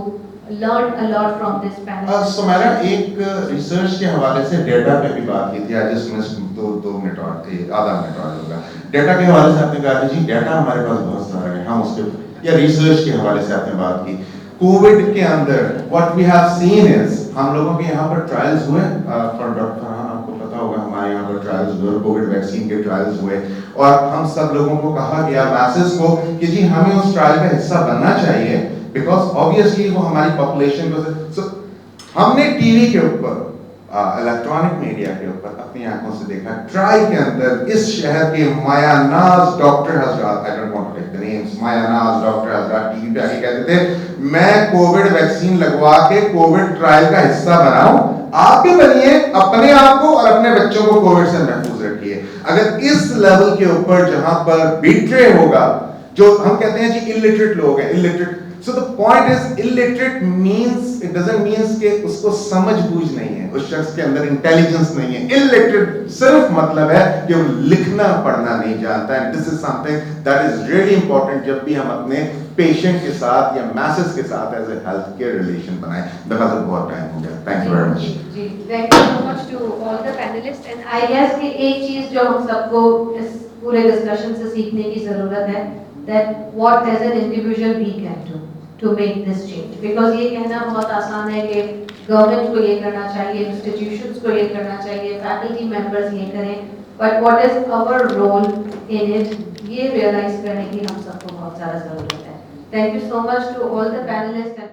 learn a lot from this panel. So मैंने एक रिसर्च के हवाले से डेटा पे भी बात की थी, आज जस्ट 2 मिनट और थे, आधा मिनट और होगा। डेटा के हवाले से आपने कहा जी डेटा हमारे पास बहुत सारा है, हम उसके, या रिसर्च के हवाले से आपने बात की। कोविड के अंदर what we have seen is, हम लोगों के यहाँ पर ट्रायल्स हुए, फॉर डॉक्टर आपको पता होगा हमारे यहाँ पर ट्रायल्स हुए, कोविड वैक्सीन के ट्रायल्स हुए, और हम सब लोगों को कहा गया मैसेज को कि जी हमें उस ट्रायल का हिस्सा बनना चाहिए, बिकॉज ऑब्वियसली वो हमारी पॉपुलेशन को, हमने टीवी के ऊपर, इलेक्ट्रॉनिक मीडिया के ऊपर अपनी आंखों से देखा, ट्रायल के अंदर इस शहर के मायानाज डॉक्टर हजरात, I don't want to take the names, मायानाज डॉक्टर हजरात टीवी पे आके कहते थे मैं कोविड वैक्सीन लगवा के कोविड ट्रायल का हिस्सा बनाऊं, आप भी बनिए, अपने आप को और अपने बच्चों को कोविड से महफूज रखिए। अगर इस लेवल के ऊपर जहां पर बिट्रे होगा, जो हम कहते हैं जी इलिटरेट लोग हैं, illiterate So the point is, illiterate means, it doesn't mean कि उसको समझ बूझ नहीं है, उस शख्स के अंदर इंटेलिजेंस नहीं है. Illiterate सिर्फ मतलब है कि वो लिखना पढ़ना नहीं जानता है. This is something that is really important जब भी हम अपने पेशेंट के साथ या मैसेज के साथ as a health care relation बनाएं. दफा तो बहुत टाइम हो गया. Thank you very much. जी, thank you so much to all the panelists and I guess कि एक चीज जो हम सबको इस पूरे डिस्कशन से सीखने की जरूरत है, that what as an individual we can do to make this change, because ये कहना बहुत आसान है कि गवर्नमेंट को ये करना चाहिए, इंस्टीट्यूशंस को ये करना चाहिए, फैकल्टी मेंबर्स ये करें, but what is our role in it, ये रियलाइज करने की हम सबको बहुत ज़्यादा ज़रूरत है. Thank you so much to all the panelists and